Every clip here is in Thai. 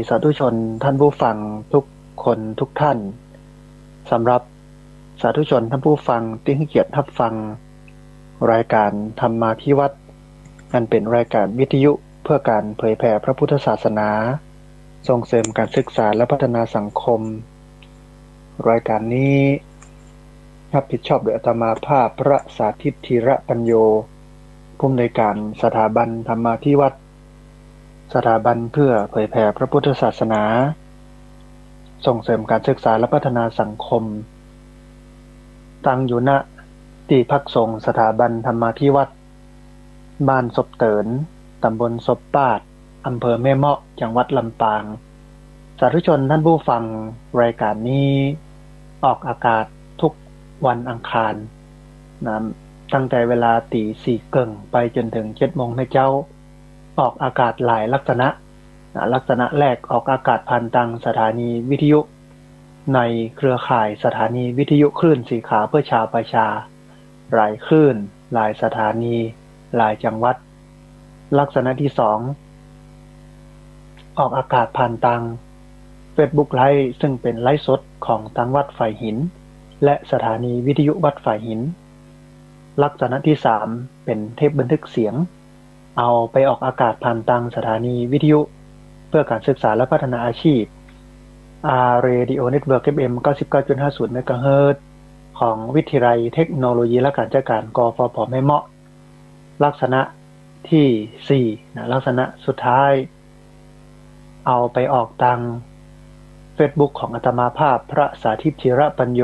สาธุชนท่านผู้ฟังทุกคนทุกท่านสำหรับสาธุชนท่านผู้ฟังที่ให้เกียรติรับฟังรายการธรรมาภิวัตน์อันเป็นรายการวิทยุเพื่อการเผยแผ่พระพุทธศาสนาส่งเสริมการศึกษาและพัฒนาสังคมรายการนี้รับผิดชอบโดยอาตมาภาพพระสาธิตธีระปัญโยผู้อำนวยการสถาบันธรรมาภิวัตน์สถาบันเพื่อเผยแผ่พระพุทธศาสนาส่งเสริมการศึกษาและพัฒนาสังคมตั้งอยู่ณที่พักสงฆ์สถาบันธรรมาภิวัตน์บ้านศพเตินตำบลศพปาดอำเภอแม่เมาะจังหวัดลำปางสาธุชนท่านผู้ฟังรายการนี้ออกอากาศทุกวันอังคารนะตั้งแต่เวลาตีสี่เกิงไปจนถึง7 โมงนะเจ้าออกอากาศหลายลักษณะลักษณะแรกออกอากาศผ่านทางสถานีวิทยุในเครือข่ายสถานีวิทยุคลื่นสีขาวเพื่อชาวประชาหลายคลื่นหลายสถานีหลายจังหวัดลักษณะที่สองออกอากาศผ่านทาง Facebook ไลฟ์ซึ่งเป็นไลฟ์สดของทางวัดฝ่ายหินและสถานีวิทยุวัดฝ่ายหินลักษณะที่สามเป็นเทปบันทึกเสียงเอาไปออกอากาศผ่านทางสถานีวิทยุเพื่อการศึกษาและพัฒนาอาชีพRadio Network FM 99.50 เมกะเฮิรตซ์ของวิทยาลัยเทคโนโลยีและการจัดการกฟผ.แม่เมาะลักษณะที่สี่ลักษณะสุดท้ายเอาไปออกทาง Facebook ของอาตมาภาพพระสาธิตธีระปัญโย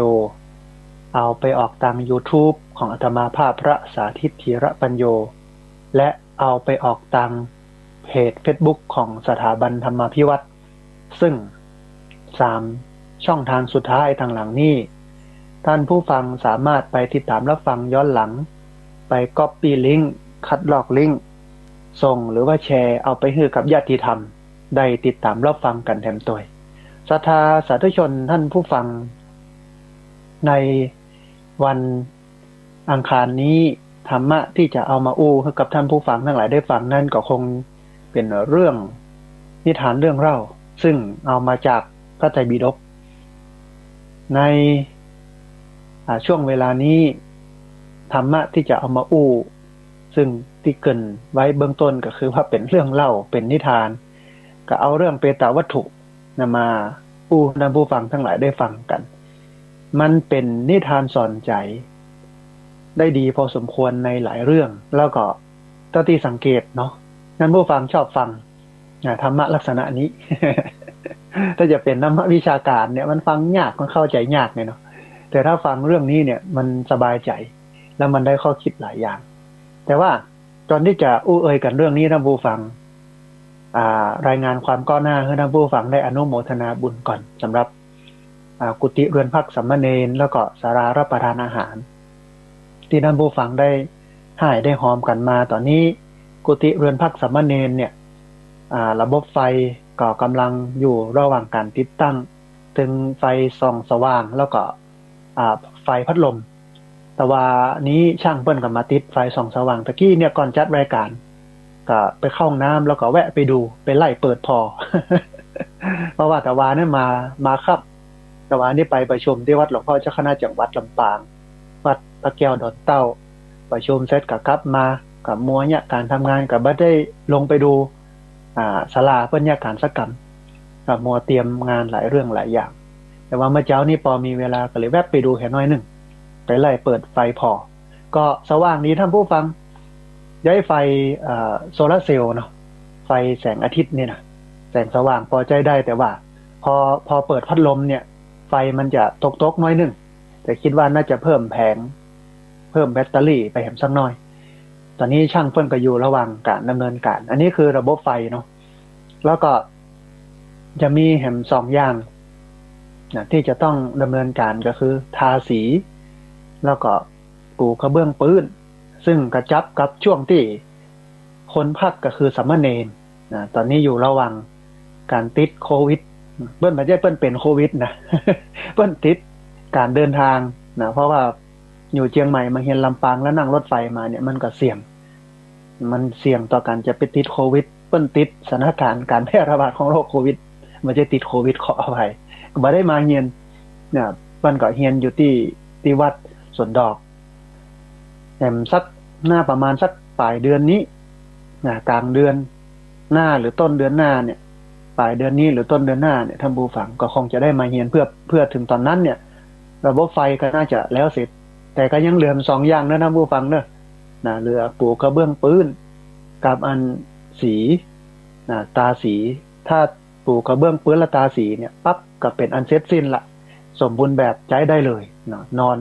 เอาไปออกทาง YouTube ของอาตมาภาพพระสาธิตธีระปัญโยและเอาไปออกทางเพจ Facebook ของสถาบันธรรมาภิวัตน์ซึ่ง3ช่องทางสุดท้ายทางหลังนี้ท่านผู้ฟังสามารถไปติดตามรับฟังย้อนหลังไป Copy ลิงก์คัดลอกลิงก์ส่งหรือว่าแชร์เอาไปให้กับญาติธรรมได้ติดตามรับฟังกันแถมตัวศรัทธาสาธุชนท่านผู้ฟังในวันอังคารนี้ธรรมะที่จะเอามาอู้ให้กับท่านผู้ฟังทั้งหลายได้ฟังนั่นก็คงเป็นเรื่องนิทานเรื่องเล่าซึ่งเอามาจากพระไตรปิฎกในช่วงเวลานี้ธรรมะที่จะเอามาอู้ซึ่งที่เกริ่นไว้เบื้องต้นก็คือว่าเป็นเรื่องเล่าเป็นนิทานก็เอาเรื่องเปตวัตถุมาอู้ท่านผู้ฟังทั้งหลายได้ฟังกันมันเป็นนิทานสอนใจได้ดีพอสมควรในหลายเรื่องแล้วก็เท่าที่สังเกตเนาะท่านผู้ฟังชอบฟังธรรมะลักษณะนี้ ถ้าจะเป็นธรรมะวิชาการเนี่ยมันฟังยากมันเข้าใจยากเนาะแต่ถ้าฟังเรื่องนี้เนี่ยมันสบายใจแล้วมันได้ข้อคิดหลายอย่างแต่ว่าตอนที่จะอู้เอ่ยกันเรื่องนี้ท่านผู้ฟังรายงานความก้าวหน้าให้ท่านผู้ฟังได้อนุโมทนาบุญก่อนสำหรับกุฏิเรือนพักสามเณรแล้วก็ศาลารับประทานอาหารที่ท่านผู้ฟังได้ให้ได้หอมกันมาตอนนี้กุฏิเรือนพักสามเณรเนี่ยระบบไฟก็กำลังอยู่ระหว่างการติดตั้งถึงไฟส่องสว่างแล้วก็ไฟพัดลมแต่ว่านี้ช่างเปิ้นก็มาติดไฟส่องสว่างตะกี้เนี่ยก่อนจัดรายการก็ไปเข้าห้องน้ำแล้วก็แวะไปดูไปไล่เปิดพอ เพราะว่าแต่ว่าเนี่ยมาครับแต่ว่านี่ไปประชุมที่วัดหลวงพ่อเจ้าคณะจังหวัดลำปางวัดพระแก้วดอนเต้าประชุมเสร็จก็กลับมากับมัวเนี่ยการทำงานก็บ่ได้ลงไปดูศาลาเพิ่นเนี่ยการสักกรรมกับมัวเตรียมงานหลายเรื่องหลายอย่างแต่ว่าเมื่อเช้านี้พอมีเวลาก็เลยแวะไปดูแค่น้อยหนึ่งไปไล่เปิดไฟพอก็สว่างดีท่านผู้ฟังย้ายไฟโซลาร์เซลล์เนาะไฟแสงอาทิตย์เนี่ยนะแสงสว่างพอใจได้แต่ว่าพอเปิดพัดลมเนี่ยไฟมันจะตกน้อยหนึ่งแต่คิดว่าน่าจะเพิ่มแผงเพิ่มแบตเตอรี่ไปแหมสักหน่อยตอนนี้ช่างเพิ่นก็อยู่ระหว่างการดำเนินการอันนี้คือระบบไฟเนาะแล้วก็จะมีแหม2อย่างที่จะต้องดำเนินการก็คือทาสีแล้วก็ปูกระเบื้องปื้นซึ่งกระจับกับช่วงที่คนพักก็คือสามเณรตอนนี้อยู่ระหว่างการติดโควิดเปิ้นไม่ใช่เปิ้นเป็นโควิดนะ เปิ้นติดการเดินทางนะเพราะว่าอยู่เชียงใหม่มาเฮียนลำปางแล้วนั่งรถไฟมาเนี่ยมันก็เสี่ยงต่อการจะไปติดโควิดเปิ้นติดสถานการณ์การแพร่ระบาดของโรคโควิด มันจะติดโควิดขออภัยก็บ่ได้มาเฮียนเนี่ยมันก็เฮียนอยู่ที่วัดสวนดอกแหมสักหน้าประมาณสักปลายเดือนนี้นะกลางเดือนหน้าหรือต้นเดือนหน้าเนี่ยปลายเดือนนี้หรือต้นเดือนหน้าเนี่ยท่านผู้ฟังก็คงจะได้มาเฮียนเพื่อถึงตอนนั้นเนี่ยระบบไฟก็น่าจะแล้วเสร็จแต่ก็ยังเหลือสองอย่างนะท่านผู้ฟังเนอะนะเหลือปูกระเบื้องปื้นกับอันสีนะตาสีถ้าปูกระเบื้องปื้นและตาสีเนี่ยปั๊บก็เป็นอันเสร็จสิ้นละสมบูรณ์แบบใช้ได้เลยนะนอน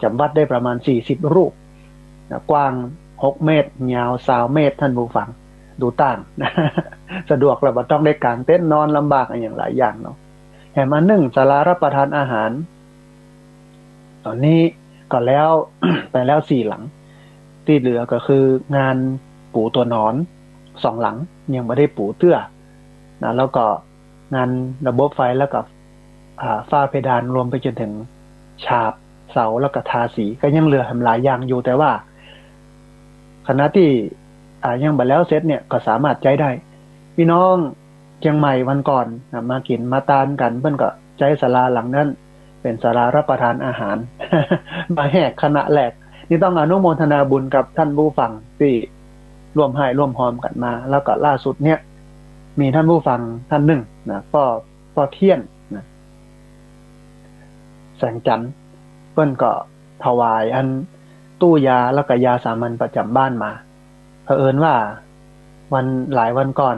จำวัดได้ประมาณ40รูปนะกว้าง6 เมตรยาว20 เมตรท่านผู้ฟังดูต่างนะ สะดวกแล้วบ่ต้องได้กางเต็นท์นอนลำบากอย่างหลายอย่างเนาะแถมอันหนึ่งศาลารับประทานอาหารตอนนี้ก็แล้ว ไปแล้ว4 หลังที่เหลือก็คืองานปูตัวนอน2 หลังยังไม่ได้ปูเตื้อนะแล้วก็งานระบบไฟแล้วก็ฝ้าเพดานรวมไปจนถึงฉาบเสาแล้วก็ทาสีก็ยังเหลือทำหลายอย่างอยู่แต่ว่าคณะที่ยังบ่แล้วเสร็จเนี่ยก็สามารถใช้ได้พี่น้องเชียงใหม่วันก่อนมากินมาตานกันเพิ่นก็ใช้ศาลาหลังนั้นเป็นศาลารับประทานอาหาร มาแหกคณะแหลกนี่ต้องอนุโมทนาบุญกับท่านผู้ฟังที่ร่วมให้ร่วมพร้อมกันมาแล้วก็ล่าสุดเนี่ยมีท่านผู้ฟังท่านหนึ่งนะก็เทียนนะแสงจันทร์เพิ่นก็ถวายอันตู้ยาแล้วก็ยาสามัญประจำบ้านมาเผอิญว่าหลายวันก่อน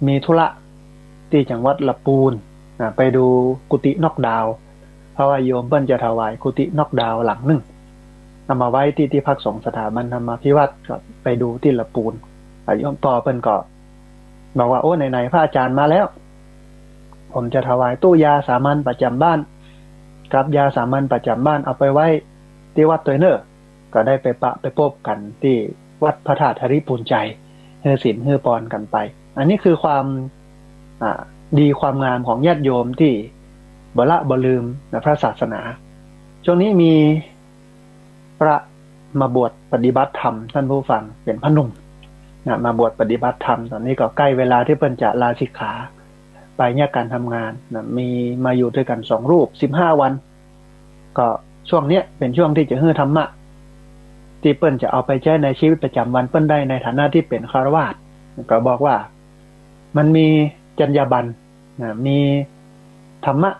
มีธุระที่จังหวัดลำพูนนะไปดูกุฏินอกดาวเพราะว่าโยมเพิ่นจะถวายกุฏินอกดาวหลังหนึ่งนำมาไว้ที่พักสงฆ์สถาบันธรรมาภิวัตรก็ไปดูที่ลำพูนโยมต่อเพิ่นก็บอกว่าโอ้ไหนๆพระอาจารย์มาแล้วผมจะถวายตู้ยาสามัญประจำบ้านกับยาสามัญประจำบ้านเอาไปไว้ที่วัดตัวเนอร์ก็ได้ไปพบกันที่วัดพระธาตุธริพูนใจเฮือศีลเฮือปอนกันไปอันนี้คือความดีความงามของญาติโยมที่บ่ละบ่ลืมพระศาสนาช่วงนี้มีพระมาบวชปฏิบัติธรรมท่านผู้ฟังเป็นพระหนุ่มมาบวชปฏิบัติธรรมตอนนี้ก็ใกล้เวลาที่เพิ่นจะลาสิกขาไปเนี่ยการทำงานมีมาอยู่ด้วยกัน2 รูป15 วันก็ช่วงเนี้ยเป็นช่วงที่จะฮื้อธรรมะที่เปิ้นจะเอาไปใช้ในชีวิตประจำวันเปิ้นได้ในฐานะที่เป็นฆราวาสก็บอกว่ามันมีจรรยาบรรณมีธรรมะ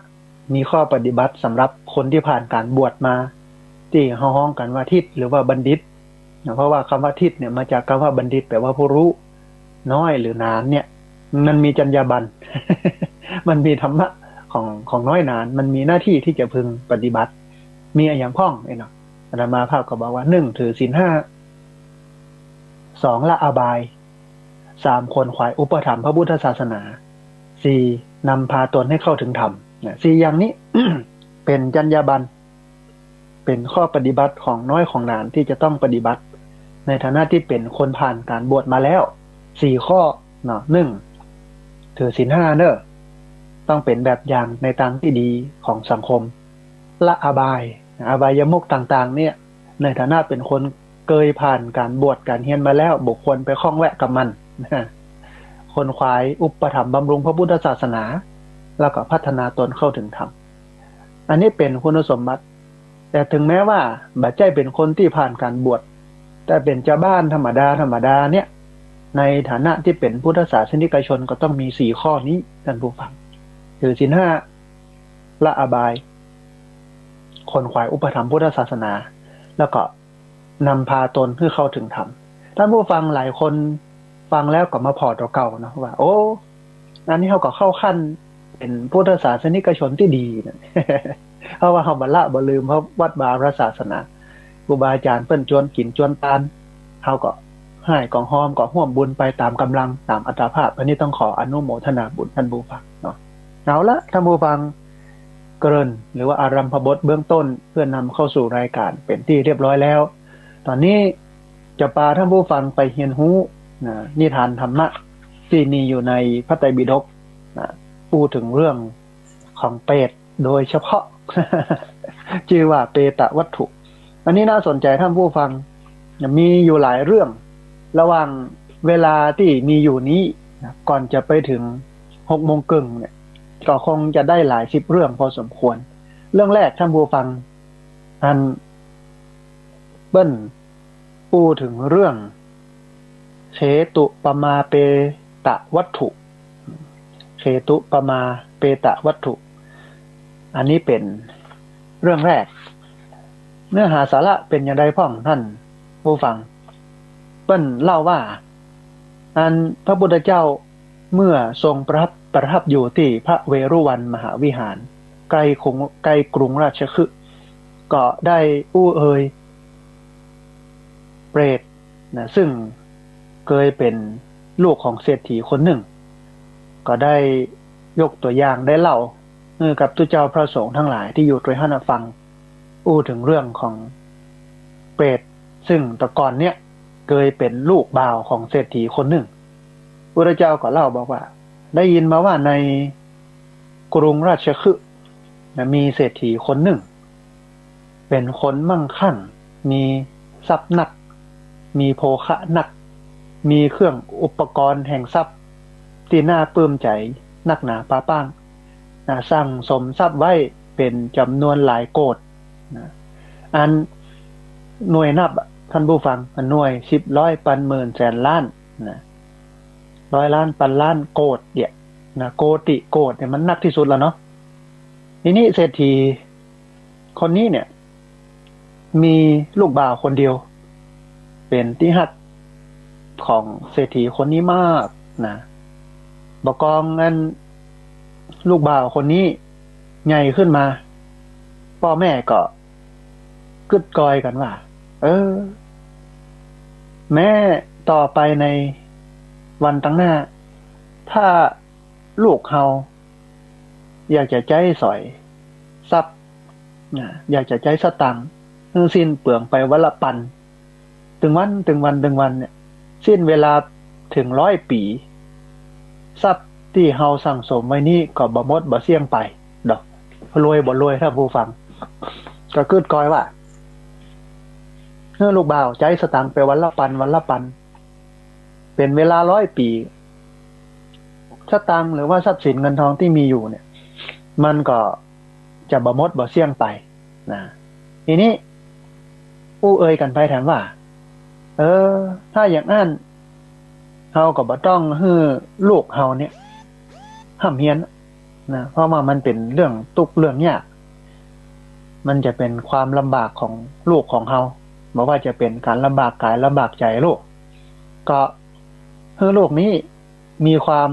มีข้อปฏิบัติสำหรับคนที่ผ่านการบวชมาที่ห้องกันว่าทิศหรือว่าบัณฑิตเพราะว่าคำว่าทิศเนี่ยมาจากคำว่าบัณฑิตแปลว่าผู้รู้น้อยหรือนานเนี่ยมันมีจรรยาบรรณ มันมีธรรมะของน้อยนานมันมีหน้าที่ที่จะพึงปฏิบัติมีอย่างพ้องเนาะอาตมาภาพก็บอกว่า1ถือศีล 5 2ละอบาย3คนขวายอุปถัมภ์พระพุทธศาสนา4นำพาตนให้เข้าถึงธรรม4อย่างนี้ เป็นจรรยาบรรณเป็นข้อปฏิบัติของน้อยของนานที่จะต้องปฏิบัติในฐานะที่เป็นคนผ่านการบวชมาแล้ว4 ข้อเนาะ1ถือศีล 5เนอะต้องเป็นแบบอย่างในทางที่ดีของสังคมละอบายมุขต่างๆเนี่ยในฐานะเป็นคนเคยผ่านการบวชการเฮียนมาแล้วบุคคลไปข้องแวะกับมันคนขวายอุปถัมภ์บำรุงพระพุทธศาสนาแล้วก็พัฒนาตนเข้าถึงธรรมอันนี้เป็นคุณสมบัติแต่ถึงแม้ว่าบัดใจเป็นคนที่ผ่านการบวชแต่เป็นชาวบ้านธรรมดาเนี่ยในฐานะที่เป็นพุทธศาสนิกชนก็ต้องมี4 ข้อนี้ท่านผู้ฟังถือศีล 5ละอบายคนขวายอุปถัมภ์พุทธศาสนาแล้วก็นำพาตนให้เข้าถึงธรรมท่านผู้ฟังหลายคนฟังแล้วก็มาพอตัวเก่านะว่าโอ้อันนี้เขาก็เข้าขั้นเป็นพุทธศาสนิกชนที่ดีนะ เพราะว่าเขาบ่ละบ่ลืมเพราะวัดบาพระศาสนาครูบาอาจารย์เปิ้นชวนกินชวนทานเขาก็ให้กองหอมก็ร่วมบุญไปตามกำลังตามอัตภาพอันนี้ต้องขออนุโมทนาบุญท่านผู้ฟังเนาะเอาละท่านผู้ฟังเกริ่นหรือว่าอารัมภบทเบื้องต้นเพื่อนำเข้าสู่รายการเป็นที่เรียบร้อยแล้วตอนนี้จะพาท่านผู้ฟังไปเรียนรู้นิทานธรรมะที่มีอยู่ในพระไตรปิฎกพูดถึงเรื่องของเปรตโดยเฉพาะ ชื่อว่าเปตวัตถุอันนี้น่าสนใจท่านผู้ฟังมีอยู่หลายเรื่องระหว่างเวลาที่มีอยู่นี้ก่อนจะไปถึง6 โมงครึ่งเนี่ย ก็คงจะได้หลาย10เรื่องพอสมควรเรื่องแรกท่านผู้ฟังอันเบิ้ลพูดถึงเรื่องเฉตุปมาเปตะวัตถุเฉตุปมาเปตะวัตถุอันนี้เป็นเรื่องแรกเนื้อหาสาระเป็นอย่างไรพ่องท่านผู้ฟังเปิ้นเล่าว่าอันพระพุทธเจ้าเมื่อทรงประทับอยู่ที่พระเวรุวันมหาวิหารใกล้กรุงราชคฤห์ก็ได้อู้เอ่ยเปรตนะซึ่งเคยเป็นลูกของเศรษฐีคนหนึ่งก็ได้ยกตัวอย่างได้เล่ากับทุกเจ้าพระสงฆ์ทั้งหลายที่อยู่ด้วยท่านฟังอู้ถึงเรื่องของเปรตซึ่งแต่ก่อนเนี้ยเคยเป็นลูกบ่าวของเศรษฐีคนหนึ่งพระเจ้าก็เล่าบอกว่าได้ยินมาว่าในกรุงราชคฤห์มีเศรษฐีคนหนึ่งเป็นคนมั่งคั่งมีทรัพย์หนักมีโภคะหนักมีเครื่องอุปกรณ์แห่งทรัพย์ที่น่าปลื้มใจนักหนาป้าป้างสร้างสมทรัพย์ไว้เป็นจำนวนหลายโกฏอันหน่วยนับท่านผู้ฟังหน่วย10 ร้อยพันหมื่นแสนล้านนะ100 ล้านพันล้านโกฏเนี่ยนะโกติโกฏเนี่ยมันนักที่สุดแล้วเนาะทีนี้เศรษฐีคนนี้เนี่ยมีลูกบ่าวคนเดียวเป็นที่ฮักของเศรษฐีคนนี้มากนะบกองงั้นลูกบ่าวคนนี้ใหญ่ขึ้นมาพ่อแม่ก็กึดกอยกันว่าแม่ต่อไปในวันตั้งหน้าถ้าลูกเฮาอยากจะใจสอยทรัพย์อยากจะใจสตังค์สิ้นเปลืองไปวันละปันถึงวันเนี่ยสิ้นเวลาถึง100 ปีทรัพย์ที่เฮาสั่งสมไว้นี้ก็บ่หมดบ่เสี่ยงไปดอกรวยบ่รวยถ้าผู้ฟังก็กึดกอยว่าลูกบ่าวใจสตังค์ไปวันละปันเป็นเวลา100 ปีสตังค์หรือว่าทรัพย์สินเงินทองที่มีอยู่เนี่ยมันก็จะบ่หมดบ่เสี่ยงไปนะทีนี้ผู้เอ่ยกันไปถามว่าถ้าอย่างนั้นเฮาก็บ่ต้องให้ลูกเฮาเนี่ยห้ามเฮียนนะเพราะว่ามันเป็นเรื่องทุกข์เรื่องยากมันจะเป็นความลำบากของลูกของเฮาบ่ว่าจะเป็นการลำบากกายลำบากใจลูกก็ให้ลูกนี้มีความ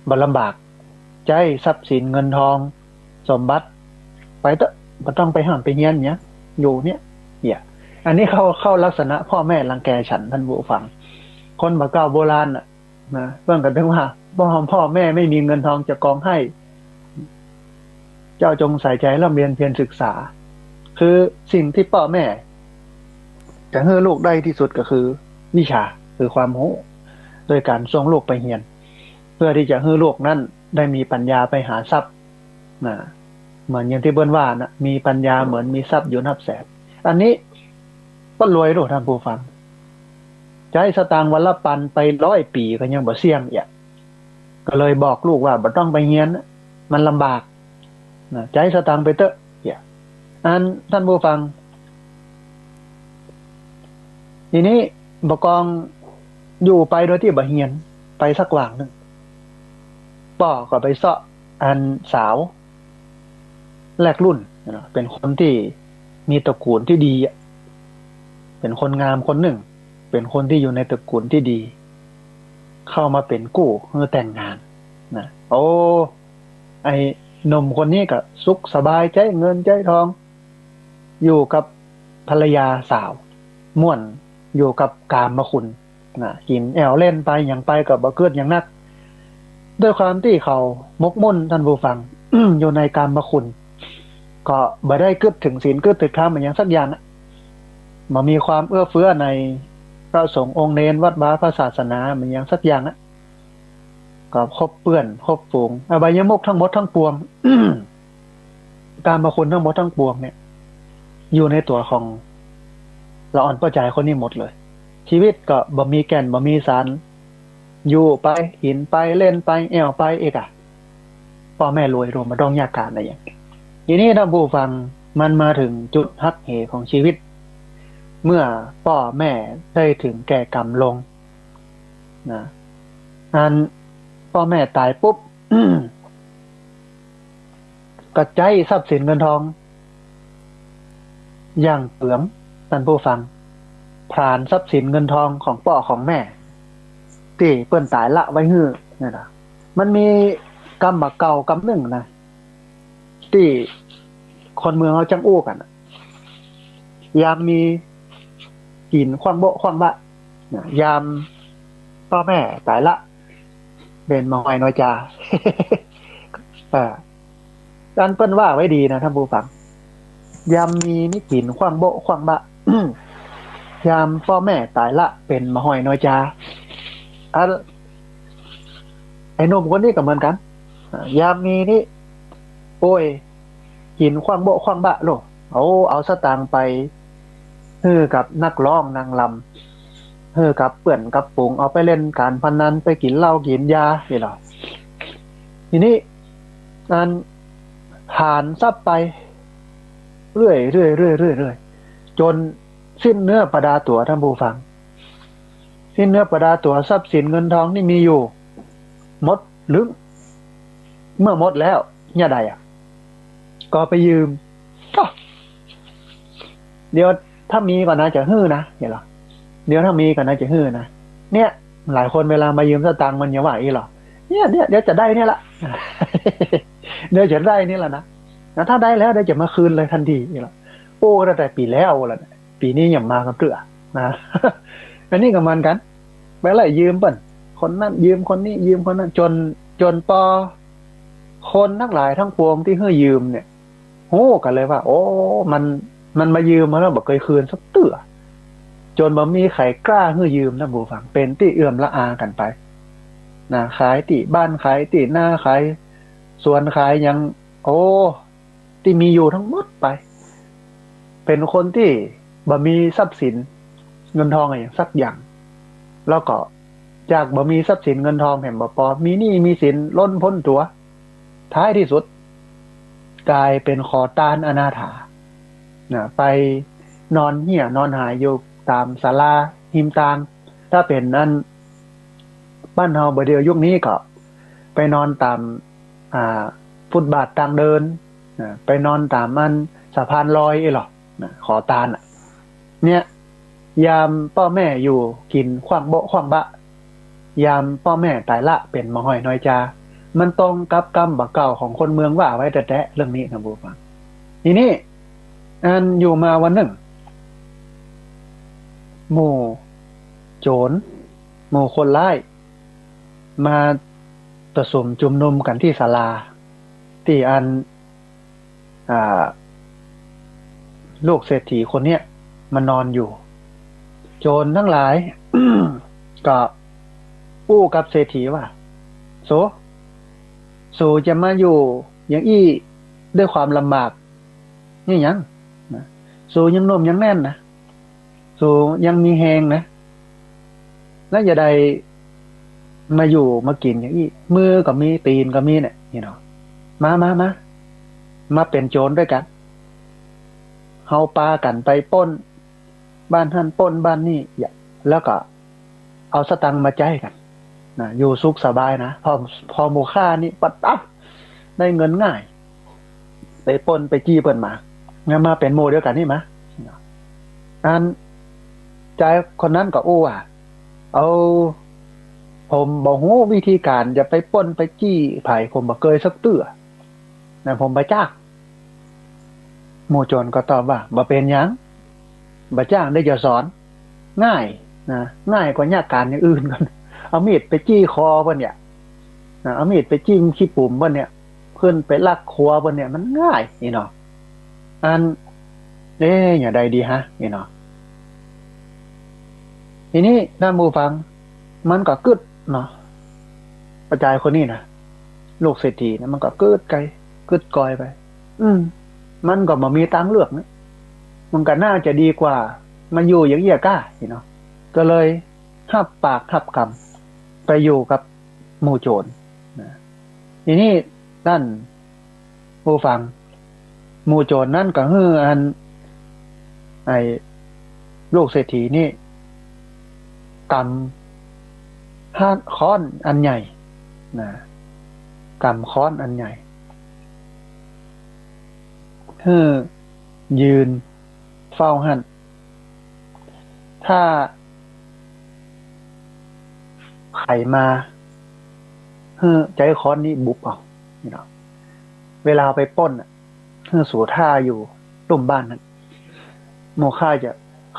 บ่ลำบากใจทรัพย์สินเงินทองสมบัติไปเถอะบ่ต้องไปห้ามไปเฮียนเนี่ยอยู่เนี่ยอันนี้เข้าลักษณะพ่อแม่รังแกฉันท่านผู้ฟังคนบ่เก่าโบราณนะเรื่องกันถึงว่าพ่อแม่ไม่มีเงินทองจะกองให้เจ้าจงใส่ใจร่ำเรียนเพียรศึกษาคือสิ่งที่พ่อแม่จะให้ลูกได้ที่สุดก็คือวิชาคือความรู้โดยการส่งลูกไปเรียนเพื่อที่จะให้ลูกนั้นได้มีปัญญาไปหาทรัพย์เหมือนอย่างที่เบิ้นว่านะมีปัญญาเหมือนมีทรัพย์อยู่นับแสนอันนี้ก็รวยลูกท่านผู้ฟังใจสตางค์วันละปันไป100 ปีก็ยังบ่เสี่ยงอีกก็เลยบอกลูกว่าบ่ต้องไปเรียนมันลำบากใจสตางค์ไปเถอะอันท่านผู้ฟังทีนี้บกองอยู่ไปโดยที่บ่เรียนไปสักว่างนึงป่อก็ไปเสาะอันสาวแรกรุ่นเป็นคนที่มีตระกูลที่ดีเป็นคนงามคนหนึ่งเป็นคนที่อยู่ในตระกูลที่ดีเข้ามาเป็นกู้เพื่อแต่งงานนะโอ้ไอ้หนุ่มคนนี้ก็สุขสบายใจเงินใจทองอยู่กับภรรยาสาวม่วนอยู่กับกามคุณกินแอวเล่นไปอย่างไปกับบ่เกิดอย่างนักด้วยความที่เขามกมุ่นท่านผู้ฟัง อยู่ในกามคุณก็บ่ได้กึดถึงศีลกึดถึงธรรมอย่างสักอย่างบ่มีความเอื้อเฟื้อในพระสงฆ์องค์เนรวัดวาพระศาสนามันอย่างสักอย่างก็คบเปื้อนคบฝูงอบายมุขทั้งหมดทั้งปวง กามคุณทั้งหมดทั้งปวงเนี่ยอยู่ในตัวของละอ่อนป้าใจคนนี้หมดเลยชีวิตก็บ่มีแก่นบ่มีสารอยู่ไปหินไปเล่นไปแอวไปเอกพ พ่อแม่รวยรวมมาต้องยากการอะไรอย่างทีนี้ท่านผู้ฟังมันมาถึงจุดหักเหของชีวิต เมื่อพ่อแม่ได้ถึงแก่กรรมลงนะอันพ่อแม่ตายปุ๊บ กระจายทรัพย์สินเงินทองอย่างเปลืองท่านผู้ฟังผ่านทรัพย์สินเงินทองของพ่อของแม่ที่เปิ้นตายละไว้ฮื้อนี่นะมันมีกรรมเก่ากรรมหนึ่งนะที่คนเมืองเขาจังอู้กันยามมีกินขว้างโบะขว้างบะยามพ่อแม่ตายละเป็นมอยน้อยจา การเปิ้นว่าไว้ดีนะท่านผู้ฟังยามมีมิกินขว้างโบะขว้างบะ ยามพ่อแม่ตายละเป็นมหอยน้อยจาไอ้หนุ่มคนนี้ก็เหมือนกันยามมีนี่โอ้ยกินขว้างโบะขว้างบะโลเอาสตางค์ไปฮือกับนักร้องนางลำฮือกับเปื่อนกับปุ๋งเอาไปเล่นการพนันไปกินเหล้ากินยานี่หรอทีนี้อันผ่านซับไปเรื่อยจนสิ้นเนื้อประดาตัวท่านผู้ฟังสิ้นเนื้อประดาตัวทรัพย์สินเงินทองที่มีอยู่หมดหรือเมื่อหมดแล้วเนี่ยใดก็ไปยืมเดี๋ยวถ้ามีก่อนนะจะฮื้อนะเห็นหรอเดี๋ยวถ้ามีก่อนนะจะฮื้อนะเนี่ยหลายคนเวลามายืมสตางค์มันอย่าว่าอีหรอเนี่ยเดี๋ยวจะได้เนี่ยละ เดี๋ยวจะได้นี่แหละนะถ้าได้แล้วเดี๋ยวจะมาคืนเลยทันทีนี่แหละโอ้ตั้งแต่ปีแล้วละปีนี้อย่ามากับเตือนะ อันนี้กับมันกันไปไล่ยืมเปิ้นคนนั้นยืมคนนี้ยืมคนนั้นจนปอคนทั้งหลายทั้งปวงที่ให้ยืมเนี่ยโอ้กันเลยว่าโอ้มันมายืมมาแล้วบอกเคยคืนสักเตือจนบ่มีใครกล้าให้ยืมนะผู้ฟังเป็นที่เอื้อมละอากันไปนะขายติบ้านขายติหน้าขายสวนขายยังโอ้ที่มีอยู่ทั้งหมดไปเป็นคนที่บ่มีทรัพย์สินเงินทองอะไรอย่างสักอย่างแล้วก็จากบ่มีทรัพย์สินเงินทองแห่งบ่พอมีหนี้มีสินล้นพ้นตัวท้ายที่สุดกลายเป็นขอทานอนาถาไปนอนเหี้ยนอนหายอยู่ตามศาลาหิมตางถ้าเป็นนั่นบ้านเฮาบ่เดียวยุคนี้ก็ไปนอนตามฟุตบาททางเดินไปนอนตามมันสะพานลอยหรอขอทานเนี่ยยามพ่อแม่อยู่กินขว้างโบะขว้างบะยามพ่อแม่ตายละเป็นมหอยน้อยจามันตรงกับกรรมบักเก่าของคนเมืองว่าไว้แต่เรื่องนี้นะบูฟังทีนี้อันอยู่มาวันหนึ่งหมู่โจรหมู่คนร้ายมาประชุมจุมนุมกันที่ศาลาที่อันลูกเศรษฐีคนเนี้ยมานอนอยู่โจรทั้งหลาย ก็อู้กับเศรษฐีว่าโซจะมาอยู่อย่างอี้ด้วยความลำบากนี่ยังนะโซยังนุ่มยังแน่นนะโซยังมีแหงนะแล้วอย่าใดมาอยู่มากินอย่างอี้มือก็มีตีนก็มีเนี่ยมาเป็นโจรด้วยกันเฮาปากันไปปล้นบ้านท่านปล้นบ้านนี่แล้วก็เอาสตังค์มาใจกันนะอยู่สุขสบายนะพอหมู่ค่านี่ปัดตับได้เงินง่ายไปปล้นไปจี้เปิ้นมางั้นมาเป็นโมเดียวกันนี่มะอันใจคนนั้นก็อู้อ่ะเอาผมบอกฮู้วิธีการจะไปปล้นไปจี้ไผ่ผมบ่เคยสักเตื้อนะผมไปจ้างหมู่โจรก็ตอบว่าบ่เป็นหยังบ่จ้างได้จะสอนง่ายนะง่ายกว่ายากการอย่างอื่นกันเอามีดไปจี้คอเพิ่นเนี่ยเอามีดไปจิ้มขี้ปุ่มเพิ่นเนี่ยเพิ่นไปลักครัวเพิ่นเนี่ยมันง่ายนี่เนาะอันอย่าใดดีฮะนี่เนาะทีนี้ท่านผู้ฟังมันก็กึดเนาะประจายคนนี้นะลูกเศรษฐีนะมันก็กึดกอยไปมันก็บ่มีทางเลือกนะมันก็น่าจะดีกว่ามาอยู่อย่างเอี้ยก้าเนาะก็เลยหับปากหับคำไปอยู่กับหมู่โจรทีนี้ นั่นผู้ฟังหมู่โจรนั่นก็คืออันไอ้ลูกเศรษฐีนี่กำห้าค้อนอันใหญ่นะกำค้อนอันใหญ่คือยืนเฝ้าหันถ้าไขมาใจค้อนนี้บุบเอานี่เนาะเวลาไปปล้นสู่ท่าอยู่ตุ่มบ้านนั้นโมค่าจะ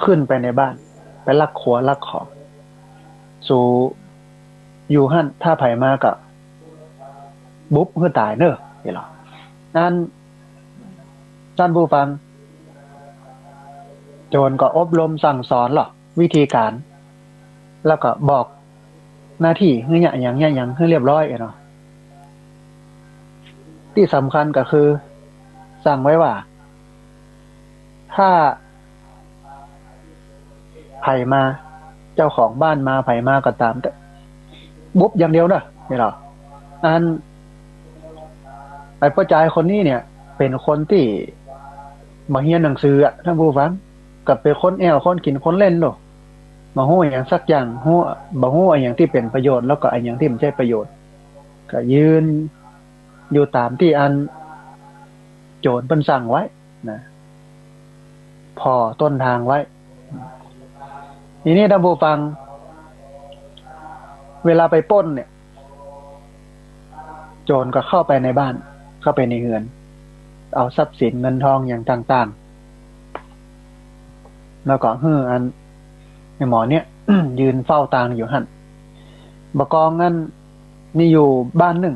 ขึ้นไปในบ้านไปลักขัวลักของสู่อยู่หันถ้าไผมากับบุบเพื่อตายเนอะนี่หรอนั่นท่านผู้ฟังโจรก็อบรมสั่งสอนหรอวิธีการแล้วก็บอกหน้าที่ให้อย่างให้เรียบร้อยเนาะที่สำคัญก็คือสั่งไว้ว่าถ้าไผมาเจ้าของบ้านมาไผมาก็ตามแต่บุบอย่างเดียวนะนี่หรออันไอ้พ่อจายคนนี้เนี่ยเป็นคนที่มาเรียนหนังสือท่านผู้ฟังกับเป็นคนแอวคนกินคนเล่นหรอกมาฮู้อย่างสักอย่างฮู้บ่ฮู้อันอย่างที่เป็นประโยชน์แล้วก็อันอย่างที่ไม่ใช่ประโยชน์ก็ยืนอยู่ตามที่อันโจรเพิ่นสั่งไว้นะพอต้นทางไว้ทีนี้ท่านผู้ฟังเวลาไปปล้นเนี่ยโจรก็เข้าไปในบ้านเข้าไปในเรือนเอาทรัพย์สินเงินทองอย่างต่างๆแล้วก็อันไอ้หมอเนี่ย ยืนเฝ้าตางอยู่หั่นบกองนั้นนี่อยู่บ้านหนึ่ง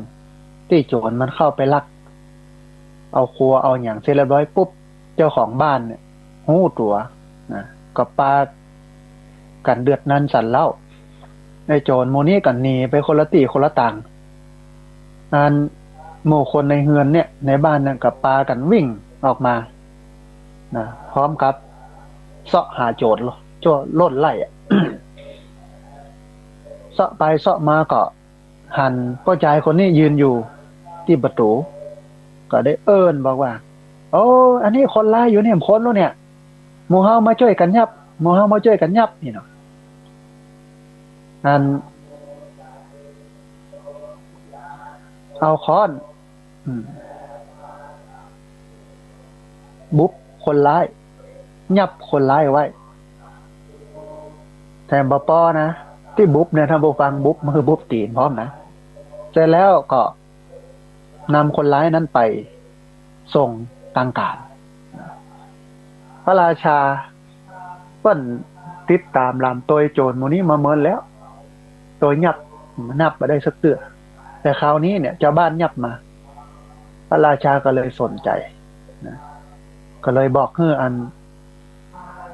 ที่โจรมันเข้าไปลักเอาครัวเอาอย่างเสร็จเรียบร้อยปุ๊บเจ้าของบ้านเนี่ยหู้ตัวนะก็ปากันเดือดนั้นสั่นเล่าไอ้โจรโมนี่กันหนีไปคนละตีคนละต่างอันหมู่คนในเฮือนเนี่ยในบ้านนั่นกับปากันวิ่งออกมานะพร้อมกับเสาะหาโจรโจรล่นไล่ เสาะไปเสาะมาก็หันพ่อชายคนนี้ยืนอยู่ที่ประตูก็ได้เอิ้นบอกว่าโอ้อันนี้คนร้ายอยู่เนี่ยคนแล้วเนี่ยหมู่เฮามาช่วยกันยับหมู่เฮามาช่วยกันยับนี่เนาะอันเอาค้อนบุบคนร้ายยับคนร้ายไว้แต่บ่ปอนะที่บุบเนี่ยท่านผู้ฟังบุบมือบุบตีนพร้อมนะเสร็จแล้วก็นำคนร้ายนั้นไปส่งทางการพระราชาเปิ้นติดตามลำตัวโจรหมู่นี้มาเมินแล้วตัวยับนับมาได้สักเตื้อแต่คราวนี้เนี่ยเจ้าบ้านยับมาพระราชาก็เลยสนใจนะก็เลยบอกให้อัน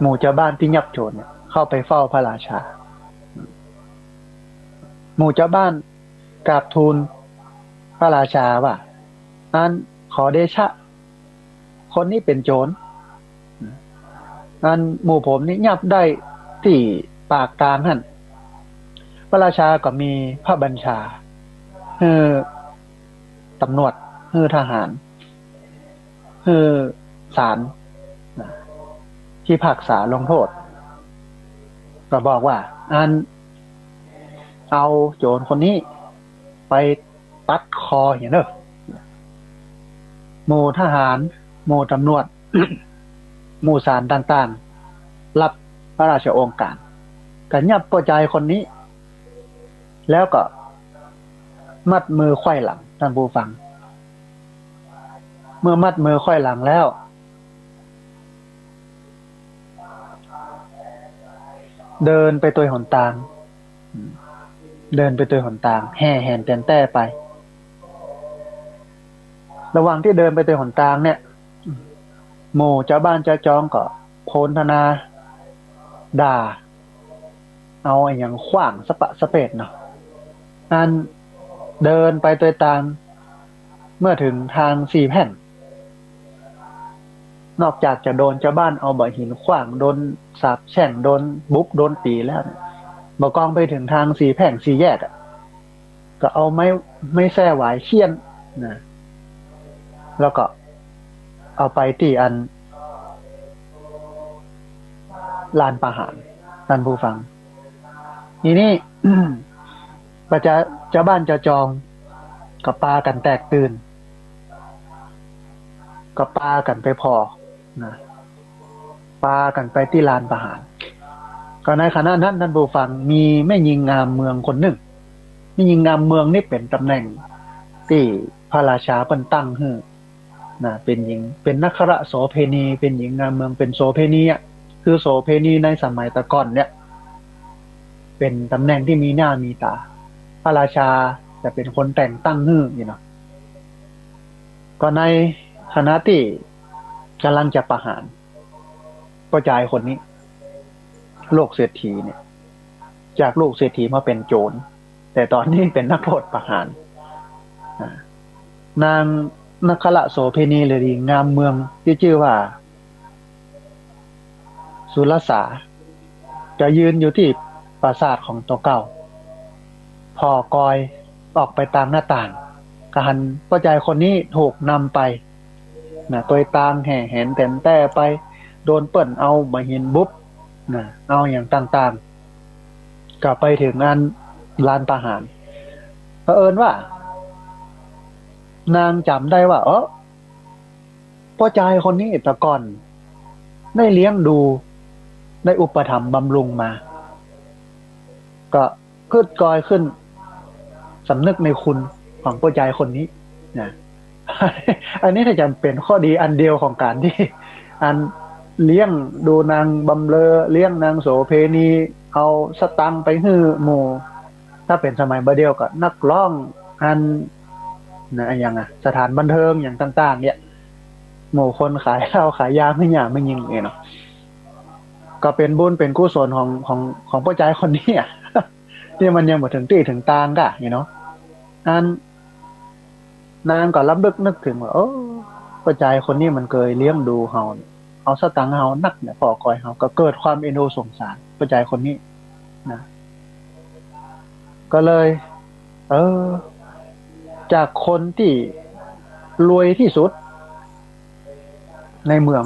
หมู่เจ้าบ้านที่ยับโจรเนี่ยเข้าไปเฝ้าพระราชาหมู่เจ้าบ้านกราบทูลพระราชาว่าอันขอเดชะคนนี้เป็นโจรอันหมู่ผมนี่ยับได้ที่ปากกลางหั่นพระราชาก็มีพระบัญชาตำรวจทหารศาลที่พิพากษาลงโทษก็บอกว่าอันเอาโจรคนนี้ไปตัดคออย่างเด้อหมู่ทหารหมู่ตำรวจ หมู่ศาลต่างๆรับพระราชโองการก็ยับพ่อชายคนนี้แล้วก็มัดมือไขว้หลังท่านผู้ฟังเมื่อมัดมือไขว้หลังแล้วเดินไปตัวหนทางแห่แหนเตียนแต้ไประหว่างที่เดินไปตัวหนทางเนี่ยหมู่เจ้าบ้านเจ้าจองก็โพลธนาด่าเอาอย่างขว้างสะปะสะเปดเนาะอันเดินไปตัวตามเมื่อถึงทางสี่แผ่นนอกจากจะโดนเจ้าบ้านเอาบ่อหินขว้างโดนสาบแช่งโดนบุบโดนตีแล้วบ่กองไปถึงทางสี่แผ่นสี่แยกก็เอาไม้แส้หวายเคี่ยนนะ แล้วก็เอาไปที่อันลานประหารท่านผู้ฟังทีนี้ ประชาชาวบ้านชาวจองกับปากันแตกตื่นกับปากันไปพอนะปากันไปที่ลานประหารก็ในขณะนั้นท่านผู้ฟังมีแม่หญิงงามเมืองคนหนึ่งแม่หญิงงามเมืองนี่เป็นตำแหน่งที่พระราชาเปิ้นตั้งให้นะเป็นหญิงเป็นนักขระโสเภณีเป็นหญิงงามเมืองเป็นโสเภณีอ่ะคือโสเภณีในสมัยตะก่อนเนี่ยเป็นตำแหน่งที่มีหน้ามีตาพระราชาจะเป็นคนแต่งตั้งให้เนาะก็ในคณะที่กำลังจะประหารก็จายคนนี้โลกเศรษฐีเนี่ยจากลูกเศรษฐีมาเป็นโจรแต่ตอนนี้เป็นนักโทษประหารนางนักขละโสเภณีเลยดีงามเมืองที่ชื่อว่าสุรสาจะยืนอยู่ที่ปราสาทของตัวเก่าพอกอยออกไปตามหน้าต่างกหันพ่อใจคนนี้ถูกนำไปนะตัวตางแห่แหนแต่นแต่ไปโดนเปิ่นเอามาหินบุ๊บนะเอาอย่างต่างๆกลับไปถึงงานลานประหารเผอิญว่านางจำได้ว่าพ่อชายคนนี้แต่ก่อนได้เลี้ยงดูได้อุปถัมภ์บำรุงมาก็ขึ้นกอยขึ้นสำนึกในคุณของพ่อชายคนนี้นะอันนี้ถ้าจำเป็นข้อดีอันเดียวของการที่อันเลี้ยงดูนางบำเลอเลี้ยงนางโสเพณีเอาสตังค์ไปฮื้อหมู่ถ้าเป็นสมัยบเดียวก็นักร้องอันนะอย่างสถานบันเทิงอย่างต่างๆเนี่ยหมู่คนขายเหล้าขายยาไม่หยาไม่ยิงเนาะก็เป็นบุญเป็นกุศลของพ่อใจคนนี้อ่ะ ที่มันยังหมดถึงตีถึงตางกะเนาะอันนางก็รับนึกถึงว่าพ่อใจคนนี้มันเคยเลี้ยงดูเฮาเอาสตังค์เฮานักเนี่ยพอคอยเฮาก็เกิดความเอ็นดูสงสารพ่อใจคนนี้นะก็เลย เออ จากคนที่รวยที่สุดในเมือง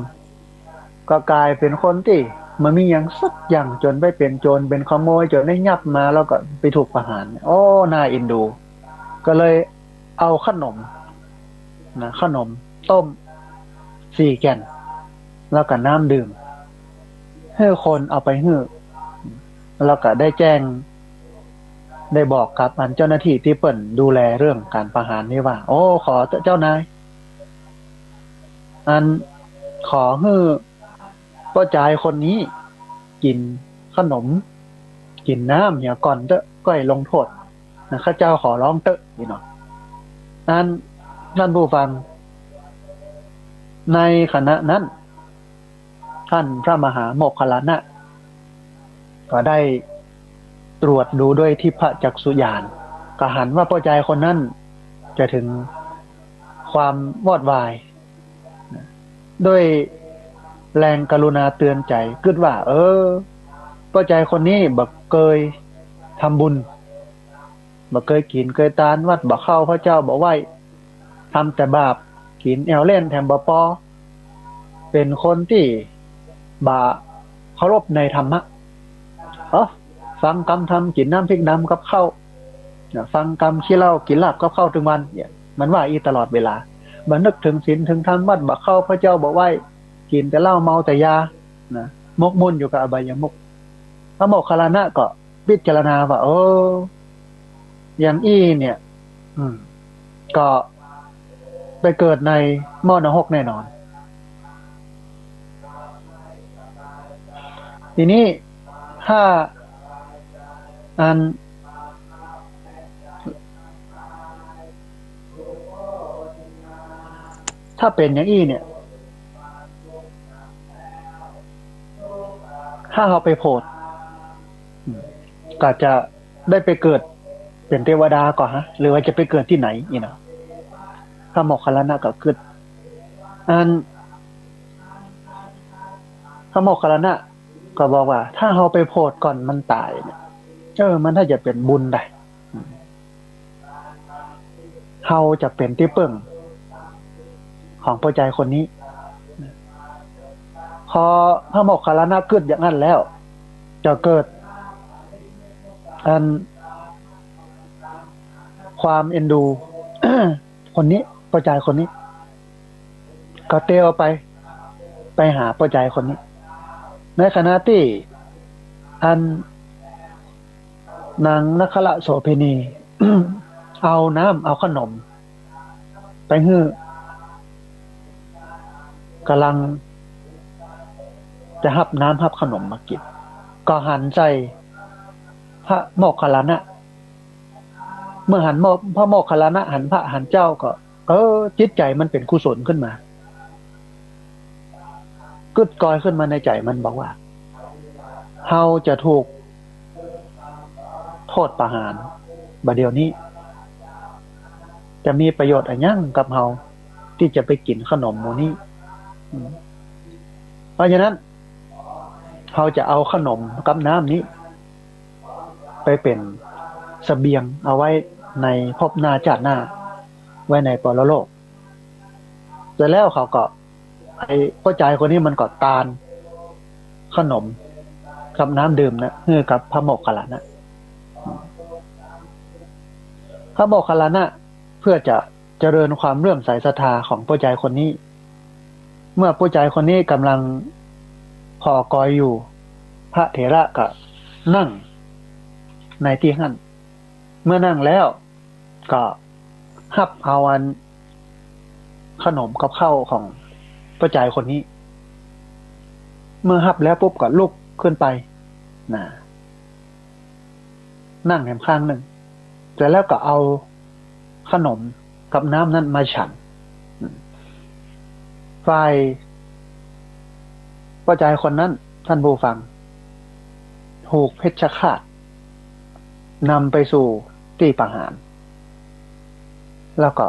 ก็กลายเป็นคนที่มันมีอย่างสักอย่างจนไปเป็นโจรเป็นขโมยจนได้ยับมาแล้วก็ไปถูกประหารโอ้น่าเอ็นดูก็เลยเอาขนมนะขนมต้ม4 แก่นแล้วก็น้ำดื่มให้คนเอาไปให้แล้วก็ได้แจ้งได้บอกกับอันเจ้าหน้าที่ที่เปิ่นดูแลเรื่องการประหารนี่ว่าโอ้ขอเจ้านายอันขอให้พ่อจายคนนี้กินขนมกินน้ำอย่าก่อนเตอะก็ให้ลงโทษนะข้าเจ้าขอร้องเตอะนี่เนาะอันท่านผู้ฟังในขณะนั้นท่านพระมหาโมคคัลลานะก็ได้ตรวจดูด้วยทิพจักษุญาณก็หันว่าพ่อใจคนนั้นจะถึงความวอดวายด้วยแรงกรุณาเตือนใจคิดว่าพ่อใจคนนี้บักเคยทำบุญบักเคยกินเคยทานวัดบักเข้าพระเจ้าบอกไหว้ทำแต่บาปกินแอวเล่นแถมบ่ปอเป็นคนที่บาเคารพในธรรมะฟังกรรมทำกินน้ำพริกดำกับข้าวฟังกรรมขี้เหล้ากินลาบกับข้าวถึงวันเนี่ยมันว่าอีตลอดเวลามันนึกถึงศีลถึงธรรมวัดบักเข้าพระเจ้าบอกไหว้กินแต่เหล้าเมาแต่ยานะมกมุ่นอยู่กับอบายมุขพระโมคคัลลานะก็พิจารณาว่าอย่างอี้เนี่ยก็ไปเกิดในหม้อนรกแน่นอนทีนี้ถ้าอันถ้าเป็นอย่างอี้เนี่ยถ้าเราไปโพดก็จะได้ไปเกิดเป็นเทวดาก่อนหรือว่าจะไปเกิดที่ไหนนี่นะพระโมคคัลลานะก็เกิดอันพระโมคคัลลานะก็บอกว่าถ้าเราไปโพดก่อนมันตายเนี่ยมันถ้าจะเป็นบุญได้เราจะเป็นที่เปิ่ง ของพระใจคนนี้พอพระโมคคัลลานะเกิดอย่างนั้นแล้วจะเกิดอันความเอ็นดู คนนี้พระใจคนนี้ก็เตลไปหาพระใจคนนี้ในขณะที่อันนางนัคละโสเภณี เอาน้ำเอาขนมไปฮื้อกำลังจะหับน้ำหับขนมมากินก็หันใจพระโมคคัลลานะเมื่อหันพระโมคคัลลานะหันพระหันเจ้าก็จิตใจมันเป็นกุศลขึ้นมากึดกอยขึ้นมาในใจมันบอกว่าเฮาจะถูกโทษประหารบัดเดี๋ยวนี้จะมีประโยชน์อะไรยั่งกับเฮาที่จะไปกินขนมหมู่นี้เพราะฉะนั้นเฮาจะเอาขนมกับน้ำนี้ไปเป็นเสบียงเอาไว้ในภพหน้าชาติหน้าไว้ในปรโลกแต่แล้วเขาก็ไอ้พ่อใจคนนี้มันก็ตานขนมกับน้ำดื่มนะคือกับพระโมคคัลลานะพระโมคคัลลานะเพื่อจะเจริญความเลื่อมใสศรัทธาของพ่อใจคนนี้เมื่อพ่อใจคนนี้กำลังพอกอยอยู่พระเถระก็นั่งในที่หั่นเมื่อนั่งแล้วก็หับเอาอันขนมกับข้าวของพ่อใจคนนี้เมื่อหับแล้วปุ๊บก็ลุกขึ้นไปนั่งแหมข้างหนึ่งแต่แล้วก็เอาขนมกับน้ำนั้นมาฉันฝ่ายพ่อใจคนนั้นท่านผู้ฟังถูกเพชฌฆาตนำไปสู่ที่ประหารแล้วก็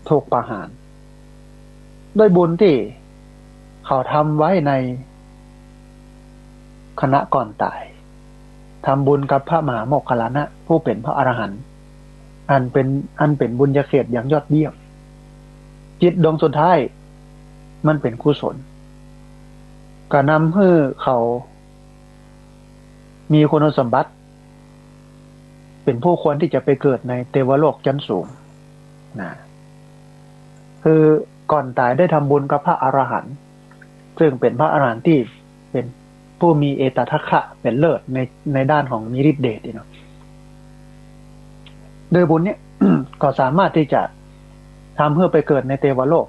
ถูกประหารด้วยบุญที่เขาทำไว้ในขณะก่อนตายทำบุญกับพระมหาโมคคัลลานะผู้เป็นพระอรหันต์อันเป็นบุญญาเขตอย่างยอดเยี่ยมจิตดวงสุดท้ายมันเป็นกุศลก็นำให้เขามีคุณสมบัติเป็นผู้ควรที่จะไปเกิดในเทวโลกชั้นสูงคือก่อนตายได้ทำบุญกับพระอรหันต์ซึ่งเป็นพระอรหันต์ที่เป็นผู้มีเอตทัคคะเป็นเลิศในด้านของมีฤทธิ์เดชเนาะโดยบุญเนี่ย ก็สามารถที่จะทำให้ไปเกิดในเทวโลก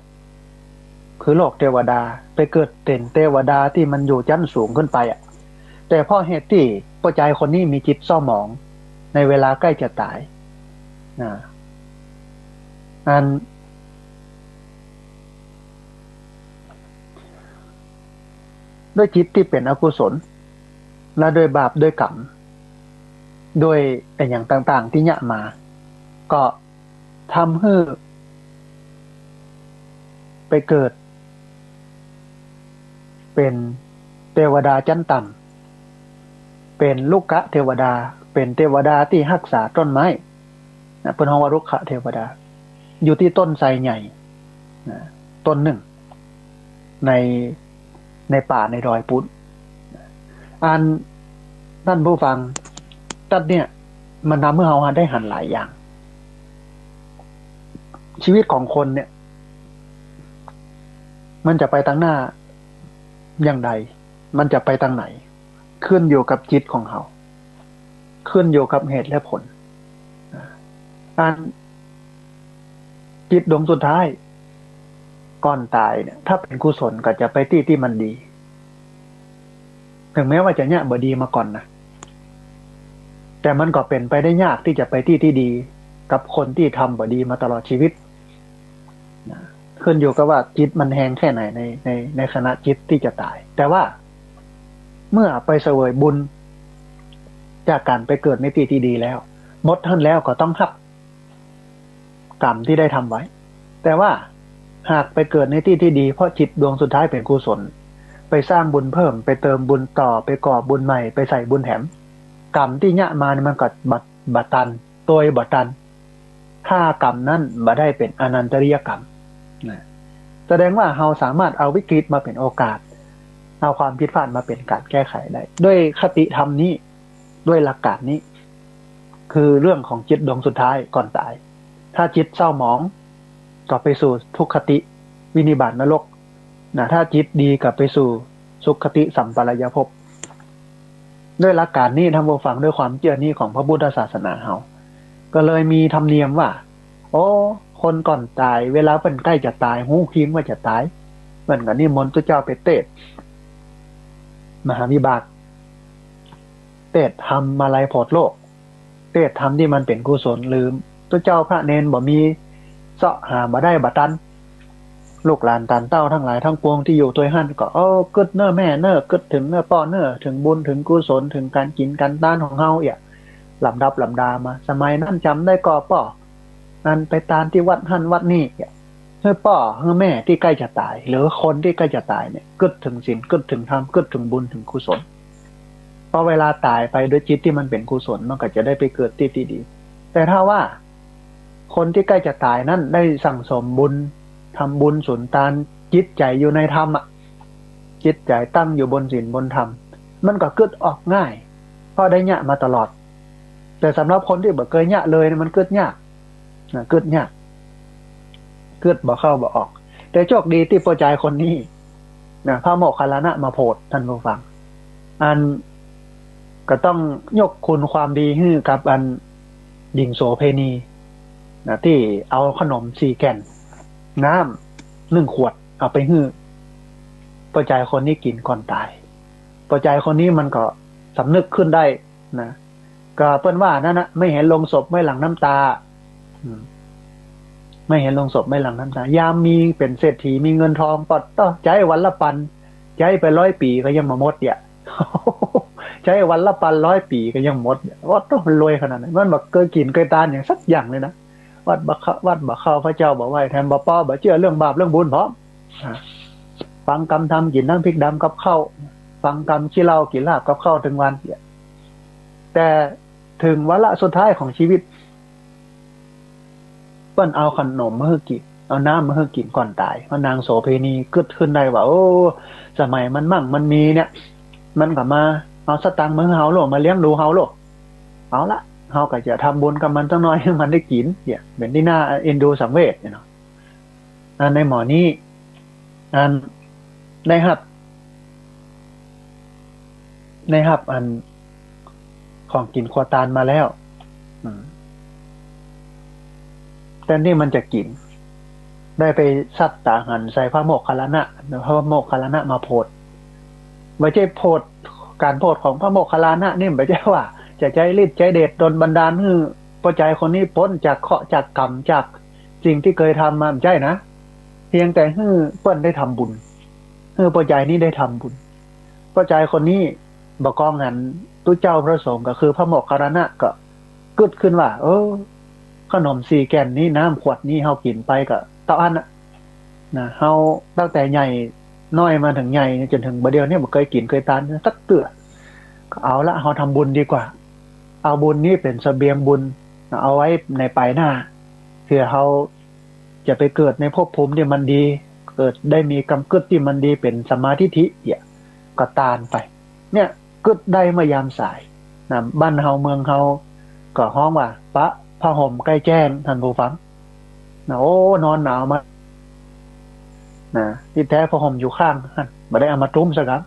คือโลกเทวดาไปเกิดเป็นเทวดาที่มันอยู่ชั้นสูงขึ้นไปแต่เพราะเหตุที่พ่อใจคนนี้มีจิตเศร้าหมองในเวลาใกล้จะตายด้วยจิตที่เป็นอกุศลและด้วยบาปด้วยกรรมด้วยอย่างต่างๆที่เนี่ยมาก็ทำให้ไปเกิดเป็นเทวดาชั้นต่ำเป็นลูกกะเทวดาเป็นเทวดาที่รักษาต้นไม้เป็นฮวารุขะเทวดาอยู่ที่ต้นไทรใหญ่ต้นหนึ่งในป่าในดอยปุ้นท่านผู้ฟังตัดเนี่ยมันทำให้เราได้หันหลายอย่างชีวิตของคนเนี่ยมันจะไปทางหน้าอย่างใดมันจะไปทางไหนขึ้นอยู่กับจิตของเขาขึ้นอยู่กับเหตุและผลจิตดวงสุดท้ายก่อนตายเนี่ยถ้าเป็นกุศลก็จะไปที่มันดีถึงแม้ว่าจะเนี่ยบ่ดีมาก่อนนะแต่มันก็เป็นไปได้ยากที่จะไปที่ดีกับคนที่ทำบ่ดีมาตลอดชีวิตขึ้นอยู่กับว่าจิตมันแห้งแค่ไหนในขณะจิตที่จะตายแต่ว่าเมื่อไปเสวยบุญจากการไปเกิดในที่ที่ดีแล้วหมดท่านแล้วก็ต้องรับกรรมที่ได้ทำไว้แต่ว่าหากไปเกิดในที่ที่ดีเพราะจิตดวงสุดท้ายเป็นกุศลไปสร้างบุญเพิ่มไปเติมบุญต่อไปก่อบุญใหม่ไปใส่บุญแถมกรรมที่เนี่ยมามันก็บัดตันตัวบัดตันถ้ากรรมนั้นบ่ได้เป็นอนันตริยกรรม นะแสดงว่าเราสามารถเอาวิกฤตมาเป็นโอกาสเอาความผิดพลาดมาเป็นการแก้ไขได้ด้วยคติธรรมนี้ด้วยหลักการนี้คือเรื่องของจิตดวงสุดท้ายก่อนตายถ้าจิตเศร้าหมองก็ไปสู่ทุกขติวินิบาตนรกนะถ้าจิตดีก็ไปสู่สุขติสัมปรายภพด้วยหลักการนี้ท่านผู้ฟังด้วยความเชื่อนี้ของพระพุทธศาสนาเฮาก็เลยมีธรรมเนียมว่าโอ้คนก่อนตายเวลาเพิ่นใกล้จะตายหูคิงว่าจะตายเพิ่นก็นิมนต์พระเจ้าไปเทศน์มหาวิบากเทศน์ธรรมมาลัยโพธิโลกเทศน์ธรรมที่มันเป็นกุศลลืมพระเจ้าพระเนนบ่มีเสาะหาบ่ได้บ่ตันลูกหลานตานเต้าทั้งหลายทั้งปวงที่อยู่ตัวหั่นก็กึดเน้อแม่เน้อกึดถึงเน้อป้อเน้อถึงบุญถึงกุศลถึงการกินการต้านของเฮาอีกลำดับลำดามาสมัยนั้นจำได้ก่อป้อนั่นไปตามที่วัดหั่นวัดนี้เฮ้อป้อเฮ้อแม่ที่ใกล้จะตายหรือคนที่ใกล้จะตายเนี่ยกึดถึงศีลกึดถึงธรรมกึดถึงบุญถึงกุศลพอเวลาตายไปด้วยจิตที่มันเป็นกุศลมันก็จะได้ไปเกิดที่ดีแต่ถ้าว่าคนที่ใกล้จะตายนั้นได้สั่งสมบุญทำบุญสุนทานจิตใจอยู่ในธรรมจิตใจตั้งอยู่บนศีลบนธรรมมันก็เกิดออกง่ายเพราะได้ยะมาตลอดแต่สำหรับคนที่บ่เคยยะเลยมันเกิดยากนะเกิดยากเกิดบ่เข้าบ่ออกแต่โชคดีที่พอใจคนนี้นะพระโมคคัลลานะมาโพธิท่านผู้ฟังอันก็ต้องยกคุณความดีให้กับอันหญิงโสเพณีนะที่เอาขนม4แก่นน้ำ1ขวดเอาไปให้พอใจคนนี้กินก่อนตายพอใจคนนี้มันก็สำนึกขึ้นได้นะก็เปิ้นว่านั่นนะไม่เห็นลงศพไม่หลั่งน้ำตาไม่เห็นลงศพไม่หลั่งน้ำตายามมีเป็นเศรษฐีมีเงินทองปอดต่อใจวันละปันใจไป100 ปีก็ยังมาหมดเนี่ยใช้วันละ100 ปีก็ยังหมดว่าต้องรวยขนาดไหนมันบอกเคยกินเคยทานอย่างสักอย่างเลยนะวัดบักเข้าพระเจ้าบอกว่าแทนบ่ป้อบ่เชื่อเรื่องบาปเรื่องบุญพร้อมฟังกรรมทำกินน้ำพริกดำกับข้าวฟังกรรมขี้เหล้ากินลาบกับข้าวถึงวันแต่ถึงวาระสุดท้ายของชีวิตเปิ้นเอาขนมมาให้กินเอาน้ำมาให้กินก่อนตายเพราะนางโสเภณีกึดขึ้นได้ว่าโอ้สมัยมันมั่งมันมีเนี่ยมันก็มาเอาสตังค์มาให้เฮาโลมาเลี้ยงดูเฮาโลเอาละเฮาก็จะทำบุญกับมันสักหน่อยให้มันได้กินเนี่ยเป็นที่น่าเอ็นดูสังเวชเนาะในหมอนี้ได้รับอันของกินควตานมาแล้วแต่นี่มันจะกินได้ไปซัดตาหันใส่พระโมคคัลลานะพระโมคคัลลานะมาโพธิไม่ใช่โพธิการโพธิของพระโมคคัลลานะนี่ไม่ใช่ว่าจะใจฤทธิ์ใจเดชดลบันดาลให้พอใจคนนี้พ้นจากเคราะห์จากกรรมจากสิ่งที่เคยทำมาไม่ใช่นะเพียงแต่ให้เปิ้นได้ทำบุญให้พอใจนี้ได้ทำบุญพอใจคนนี้บกองหันตุเจ้าพระสงฆ์ก็คือพระโมคคัลลานะก็กึดขึ้นว่าขนม4แก่นนี้น้ำขวดนี้เฮากินไปก็เท่าอันนะเฮาตั้งแต่ใหญ่น้อยมาถึงใหญ่จนถึงบัดเดียวนี้บ่เคยกินเคยทานสักเตื้อก็เอาละเฮาทำบุญดีกว่าเอาบุญนี้เป็นเสบียงบุญเอาไว้ในปลายหน้าเพื่อเฮาจะไปเกิดในภพภูมิที่มันดีเกิดได้มีกรรมกึศที่มันดีเป็นสัมมาทิฏฐิก็ตานไปเนี่ยกึศได้มายามสายนะบ้านเฮาเมืองเฮาก็ฮ้องว่าพระผ้าห่มใกล้แจ้งท่านผู้ฟังนะโอ้นอนหนาวมานะที่แท้ผ้าห่มอยู่ข้างบ่ได้เอามาตุ้มซะครับ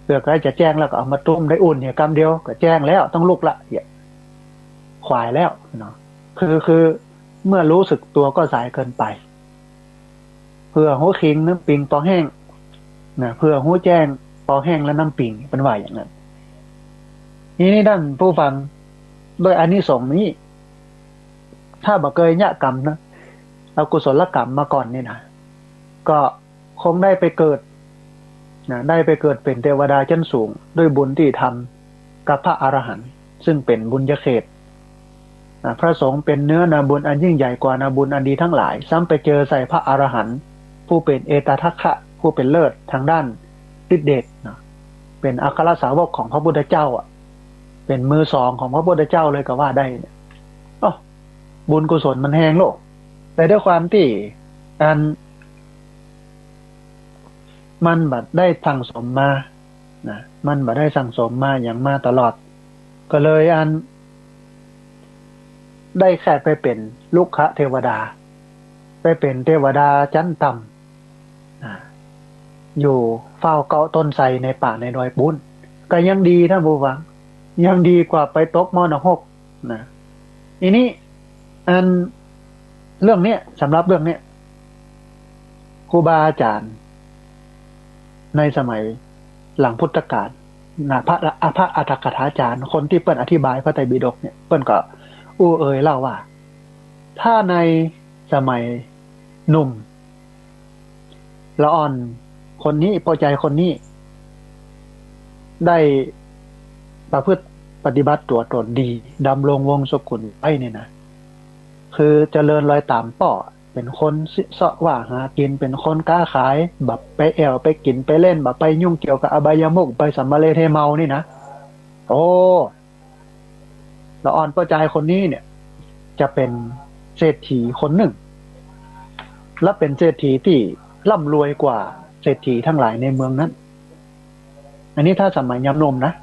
เพื่อใกล้จะแจ้งแล้วก็เอามาตุ้มได้อุ่นเนี่ยกำเดียวก็แจ้งแล้วต้องลุกละขวายแล้วเนาะคือเมื่อรู้สึกตัวก็สายเกินไปเพื่อหัวคิงน้ำปิงปอแห้งนะเพื่อหัวแจ้งปอแห้งและน้ำปิงเป็นว่าอย่างนั้นนี่ด้านผู้ฟังโดยอานิสงส์นี้ถ้าบ่เคยญะกรรมนะเอากุศลกรรมมาก่อนนี่นะก็คงได้ไปเกิดนะได้ไปเกิดเป็นเทวดาชั้นสูงด้วยบุญที่ทำกับพระอรหันต์ซึ่งเป็นบุญญาเขตพระสงฆ์เป็นเนื้อนาบุญอันยิ่งใหญ่กว่านาบุญอันดีทั้งหลายซ้ำไปเจอใส่พระอรหันต์ผู้เป็นเอตทัคคะผู้เป็นเลิศทางด้านฤทธิเดชนะเป็นอัครสาวกของพระพุทธเจ้าเป็นมือสองของพระพุทธเจ้าเลยก็ว่าได้เนี่ยบุญกุศลมันแห้งโลกแต่ด้วยความที่ อันมันบัดได้สั่งสมมานะมันบัดได้สั่งสมมาอย่างมาตลอดก็เลยอันได้แค่ไปเป็นลูกคะเทวดาไปเป็นเทวดาชั้นต่ำนะอยู่เฝ้าเกาะต้นไทรในป่าในดอยปุ้นก็ยังดีท่านผู้ฟังยังดีกว่าไปตกมอหกนะทีนี้อันเรื่องเนี้ยสำหรับเรื่องเนี้ยครูบาอาจารย์ในสมัยหลังพุทธกาลนะพระอัฏฐกถาจารย์คนที่เปิ้นอธิบายพระไตรปิฎกเนี่ยเปิ้นก็อู้เอ่ยเล่าว่า ถ้าในสมัยหนุ่มละอ่อนคนนี้พอใจคนนี้ได้ประพฤติปฏิบัติตัวตนดีดำรงวงศกุลไว้เนี่ยนะคือเจริญรอยตามป่อเป็นคนเสาะว่าหากินเป็นคนกล้าขายแบบไปแอวไปกินไปเล่นแบบไปยุ่งเกี่ยวกับอบายมุขไปสัมมาเลเทเมานี่นะโอ้ละอ่อนพอใจคนนี้เนี่ยจะเป็นเศรษฐีคนหนึ่งและเป็นเศรษฐีที่ร่ำรวยกว่าเศรษฐีทั้งหลายในเมืองนั้น อันนี้ถ้าสมัยยำนมนะ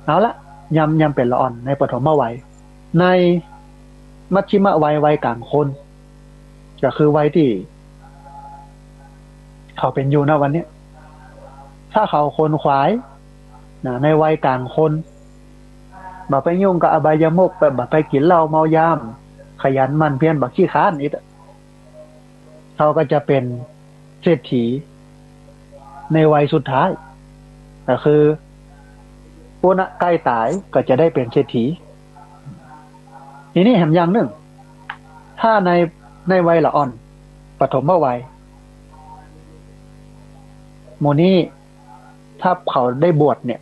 เอาละยำเป็นละอ่อนในปฐมวัยในมัชชิมวัยวัยกลางคนก็คือวัยที่เขาเป็นอยู่นะวันเนี้ยถ้าเขาคนขวายนะในวัยกลางคนแบบไปยุ่งกับอบายมุขแบบไปกินเหล้าเมายามขยันหมั่นเพียรบักขี้ค้านนี่เขาก็จะเป็นเศรษฐีในวัยสุดท้ายก็คือผู้ณใกล้ตายก็จะได้เป็นเศรษฐีทีนี้แถมอย่างหนึ่งถ้าในวัยละอ่อนปฐมวัยโมนี้ถ้าเขาได้บวชเนี่ย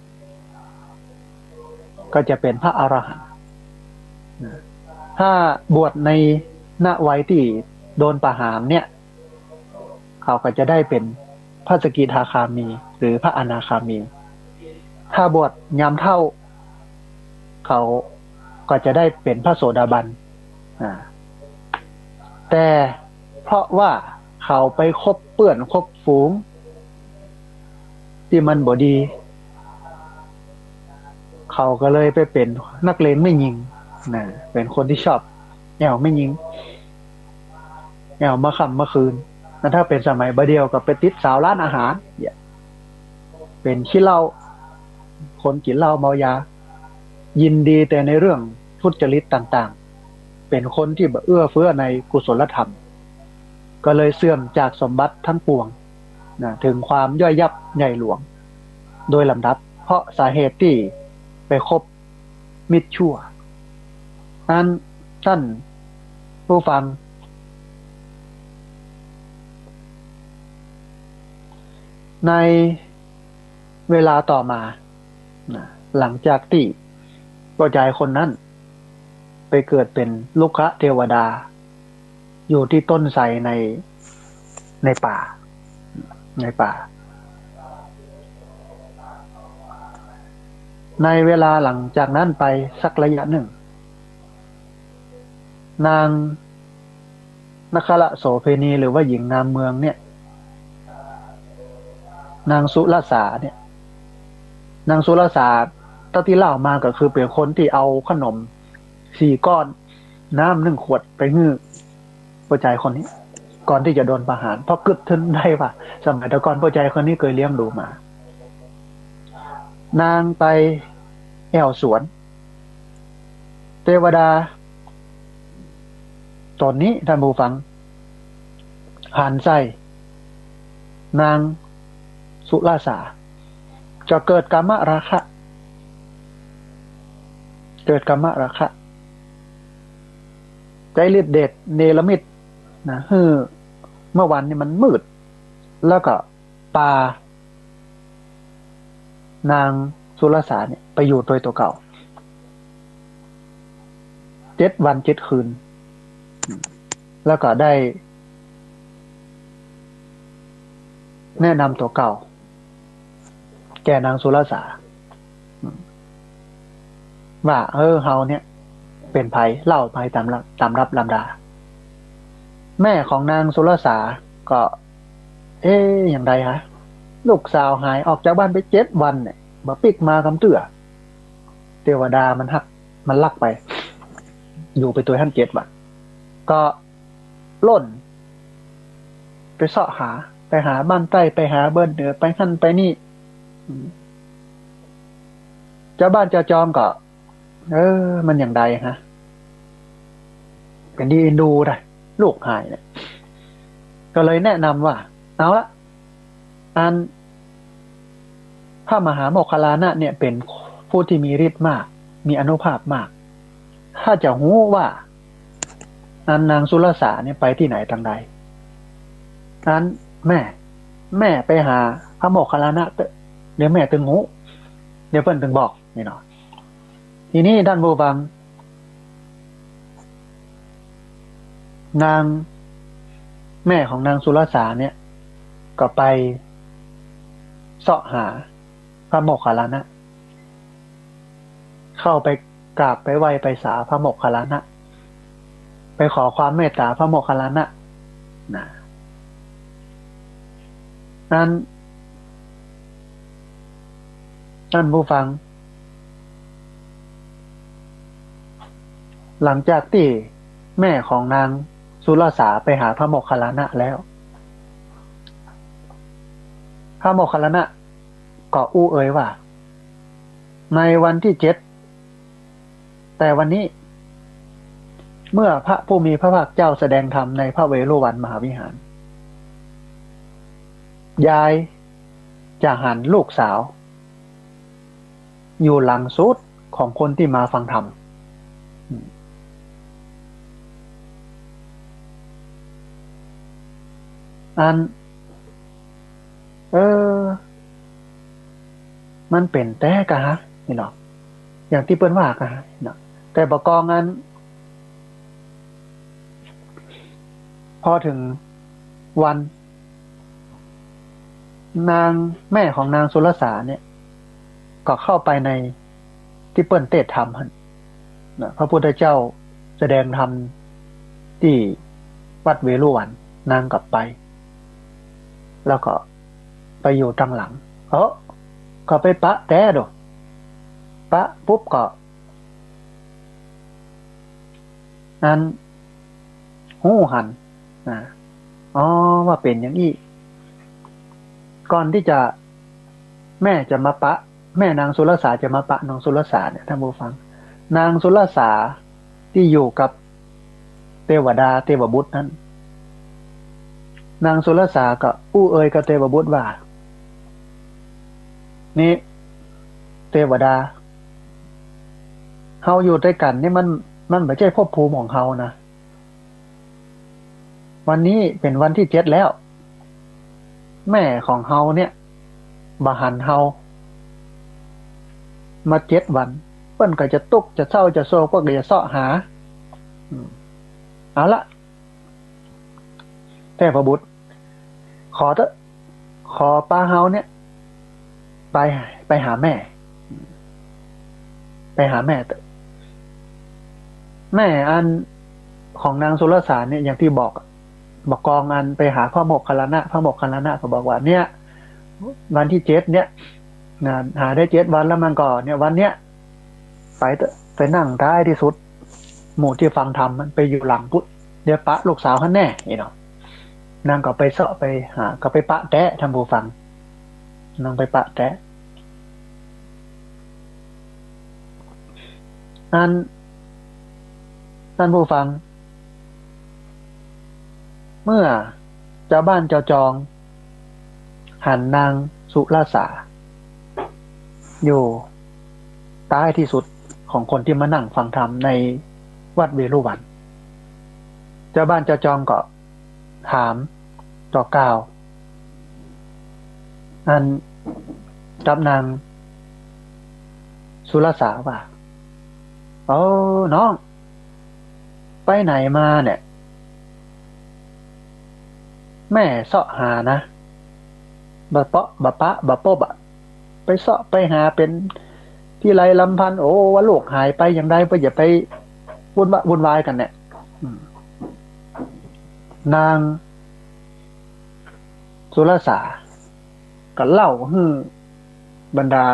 ก็จะเป็นพระอรหันต์ถ้าบวชในณวัยที่โดนประหารเนี่ยเขาก็จะได้เป็นพระสกิทาคามีหรือพระอนาคามีถ้าบวชยามเท่าเขาก็จะได้เป็นพระโสดาบันแต่เพราะว่าเขาไปคบเปื้อนคบฝูงที่มันบ่ดีเขาก็เลยไปเป็นนักเลงไม่ยิงนะเป็นคนที่ชอบแนวไม่ยิงแนวมาค่ำมาคืนแล้วถ้าเป็นสมัยบะเดียวกับไปติดสาวร้านอาหารเป็นขี้เหล้าคนกินเหล้าเมายายินดีแต่ในเรื่องทุจริตต่างๆเป็นคนที่เอื้อเฟื้อในกุศลธรรมก็เลยเสื่อมจากสมบัติทั้งปวงนะถึงความย่อยยับใหญ่หลวงโดยลำดับเพราะสาเหตุที่ไปคบมิตรชั่วนั้นท่านผู้ฟังในเวลาต่อมาหลังจากที่พ่อใจคนนั้นไปเกิดเป็นลูกคะเทวดาอยู่ที่ต้นไทรในป่าในเวลาหลังจากนั้นไปสักระยะหนึ่งนางนครโสเพณีหรือว่าหญิงงามเมืองเนี่ยนางสุรสาเนี่ยนางสุรสาเท่าที่เล่ามาก็คือเป็นคนที่เอาขนม4 ก้อนน้ำ1 ขวดไปฮื้อพ่อใจคนนี้ก่อนที่จะโดนประหารเพราะกึดทึนได้ว่าสมัยแต่ก่อนพ่อใจคนนี้เคยเลี้ยงดูมานางไปแอวสวนเทวดาตอนนี้ท่านผู้ฟังหันใส่นางสุราษาจะเกิดกามราคะใจฤทธิ์เดชเนรมิตนะเมื่อวันนี้มันมืดแล้วก็ปานางสุรสาเนี่ยไปอยู่โดยตัวเก่า7 วัน 7 คืนแล้วก็ได้แนะนำตัวเก่าแก่นางสุรสาว่าเฮาเนี่ยเป็นไผเล่าไปตามรับลำดา แม่ของนางสุรสาก็ อย่างไรฮะลูกสาวหายออกจากบ้านไป7 วันเนี่ยบ่ปิกมาคำเตือเทวดามันหักมันลักไป อยู่ไปตัวท่าน7 วันก็ล่นไปเสาะหาไปหาบ้านใต้ไปหาเบิ้นเหนือไปหั่นไปนี่เจ้าบ้านเจ้าจอมก็มันอย่างใดฮะเป็นดีเอ็นดูได้ลูกหายเนี่ยก็เลยแนะนำว่าเอาละอันพระมหาโมคคัลลานะเนี่ยเป็นผู้ที่มีฤทธิ์มากมีอานุภาพมาก ถ้าจะหู้ว่าอันนางสุรสาเนี่ยไปที่ไหนทางใดนั้นแม่ไปหาพระโมคคัลลานะเดี๋ยวแม่ตึงหูเดี๋ยวเพิ่นตึงบอกนี่เนาะทีนี้ด้านบูบังนางแม่ของนางสุรสาเนี่ยก็ไปเสาะหาพระโมคคัลลานะเข้าไปกราบไปไหว้ไปสาพระโมคคัลลานะไปขอความเมตตาพระโมคคัลลานะนะนั่นผู้ฟังหลังจากที่แม่ของนางสุรสาไปหาพระโมคคัลลานะแล้วพระโมคคัลลานะก็อู้เอ่ยว่าในวันที่7แต่วันนี้เมื่อพระผู้มีพระภาคเจ้าแสดงธรรมในพระเวฬุวันมหาวิหารยายจะหันลูกสาวอยู่หลังสุดของคนที่มาฟังธรรมอันมันเป็นแต่กะฮะนี่เนาะอย่างที่เปิ้นว่ากะฮะเนาะแต่ประกองอันพอถึงวันนางแม่ของนางสุรสาเนี่ยก็เข้าไปในที่เปิ้นเทศธรรมนะพระพุทธเจ้าแสดงธรรมที่วัดเวฬุวันนางกลับไปแล้วก็ไปอยู่ทางหลังก็ไปปะแต่ดอกปะปุ๊บก็นั้นหูหันว่าเป็นอย่างนี้ก่อนที่จะแม่จะมาปะแม่นางสุรสาจะมาปะนางสุรสาเนี่ยท่านผู้ฟังนางสุรสาที่อยู่กับเทวดาเทวบุตรนั้นนางสุรสาก็อู้เอ่ยกับเทวบุตรว่านี่เทวดาเฮาอยู่ด้วยกันนี่มันไม่ใช่ภพภูมิของเฮานะวันนี้เป็นวันที่7แล้วแม่ของเฮาเนี่ยบ่หันเฮามา7 วันเปิ้นก็จะตุกจะเศร้าจะโศกก็จะเสาะหาเอาละเทพบุตรขอป้าเฮาเนี่ยไปหาแม่ไปหาแม่แม่อันของนางสุรสาเนี่ยอย่างที่บอกกองอันไปหาพระโมคคัลลานะพระโมคคัลลานะก็บอกว่าเนี่ยวันที่7เนี่ยนะหาได้7 วันแล้วมันก็เนี่ยวันเนี้ยไปนั่งได้ที่สุดหมู่ที่ฟังธรรมมันไปอยู่หลังพุทธเดี๋ยวปะลูกสาวเขาแน่เนาะนางก็ไปเสาะไปหาก็ไปปะแตะทำผู้ฟังนางไปปะแตะนั่นผู้ฟังเมื่อเจ้าบ้านเจ้าจองหันนางสุรสาอยู่ใต้ที่สุดของคนที่มานั่งฟังธรรมในวัดเวฬุวันเจ้าบ้านเจ้าจองก็ถามต่อกล่าวกับนางสุรสาว่าน้องไปไหนมาเนี่ยแม่เสาะหานะบะเปาะบะปะบะโป๊บะไปเสาะไปหาเป็นที่ไรลำพันว่าลูกหายไปอย่างใดก็อย่าไปวุ่นวายกันเนี่ย นางสุรสาก็เล่าให้บรรดา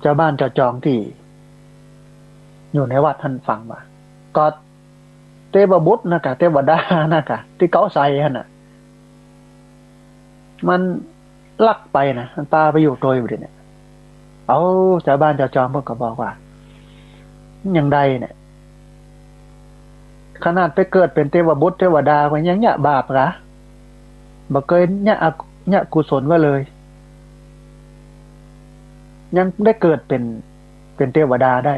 เจ้าบ้านเจ้าจองที่อยู่ในวัดท่านฟังว่าก็เทพบุตรนะกะเทวดานะกะที่เขาใส่ฮะน่ะมันลักไปนะมันปาไปอยู่ตัวอยู่ดิเนี่ยเอาเจ้าบ้านเจ้าจองเพิ่นก็บอกว่าอย่างใดเนี่ยขนาดไปเกิดเป็นเทวบุตรเทวดาก็ยังเนี่ยบาปกะบ่เคยเนี่ยกุศลไว้เลยยังได้เกิดเป็นเทวดาได้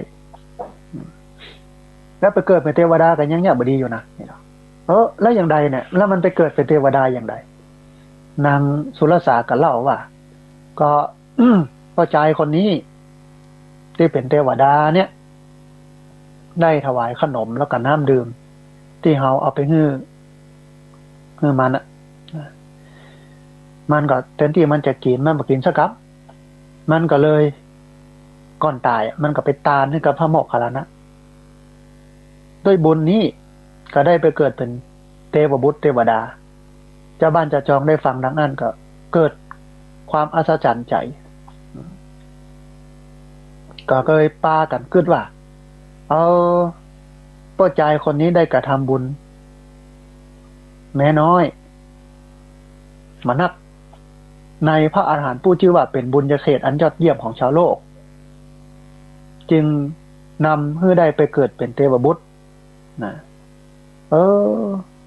แล้วไปเกิดเป็นเทวดากันยังเนี่ยบ่ดีอยู่นะแล้วอย่างใดเนี่ยแล้วมันไปเกิดเป็นเทวดาอย่างใดนางสุรสาก็เล่าว่าก็พ่อชายคนนี้ที่เป็นเทวดาเนี่ยได้ถวายขนมแล้วก็น้ำดื่มที่เฮาเอาไปฮื้อมันอ่ะมันก็แทนที่มันจะกินมันบ่กินสักครับมันก็เลยก่อนตายมันก็ไปตานให้กับพระโมคคัลลานะด้วยบุญนี้ก็ได้ไปเกิดเป็นเทวบุตรเทวดาเจ้าบ้านเจ้าจองได้ฟังดังนั้นก็เกิดความอัศจรรย์ใจก็เลยปากันคิดว่าเอาพ่อใจคนนี้ได้กระทำบุญแม้น้อยมานับในพระอาหารหันต์ผู้ชื่อว่าเป็นบุญญาเขตอันยอดเยี่ยมของชาวโลกจึงนำให้ได้ไปเกิดเป็นเทวบุตรนะ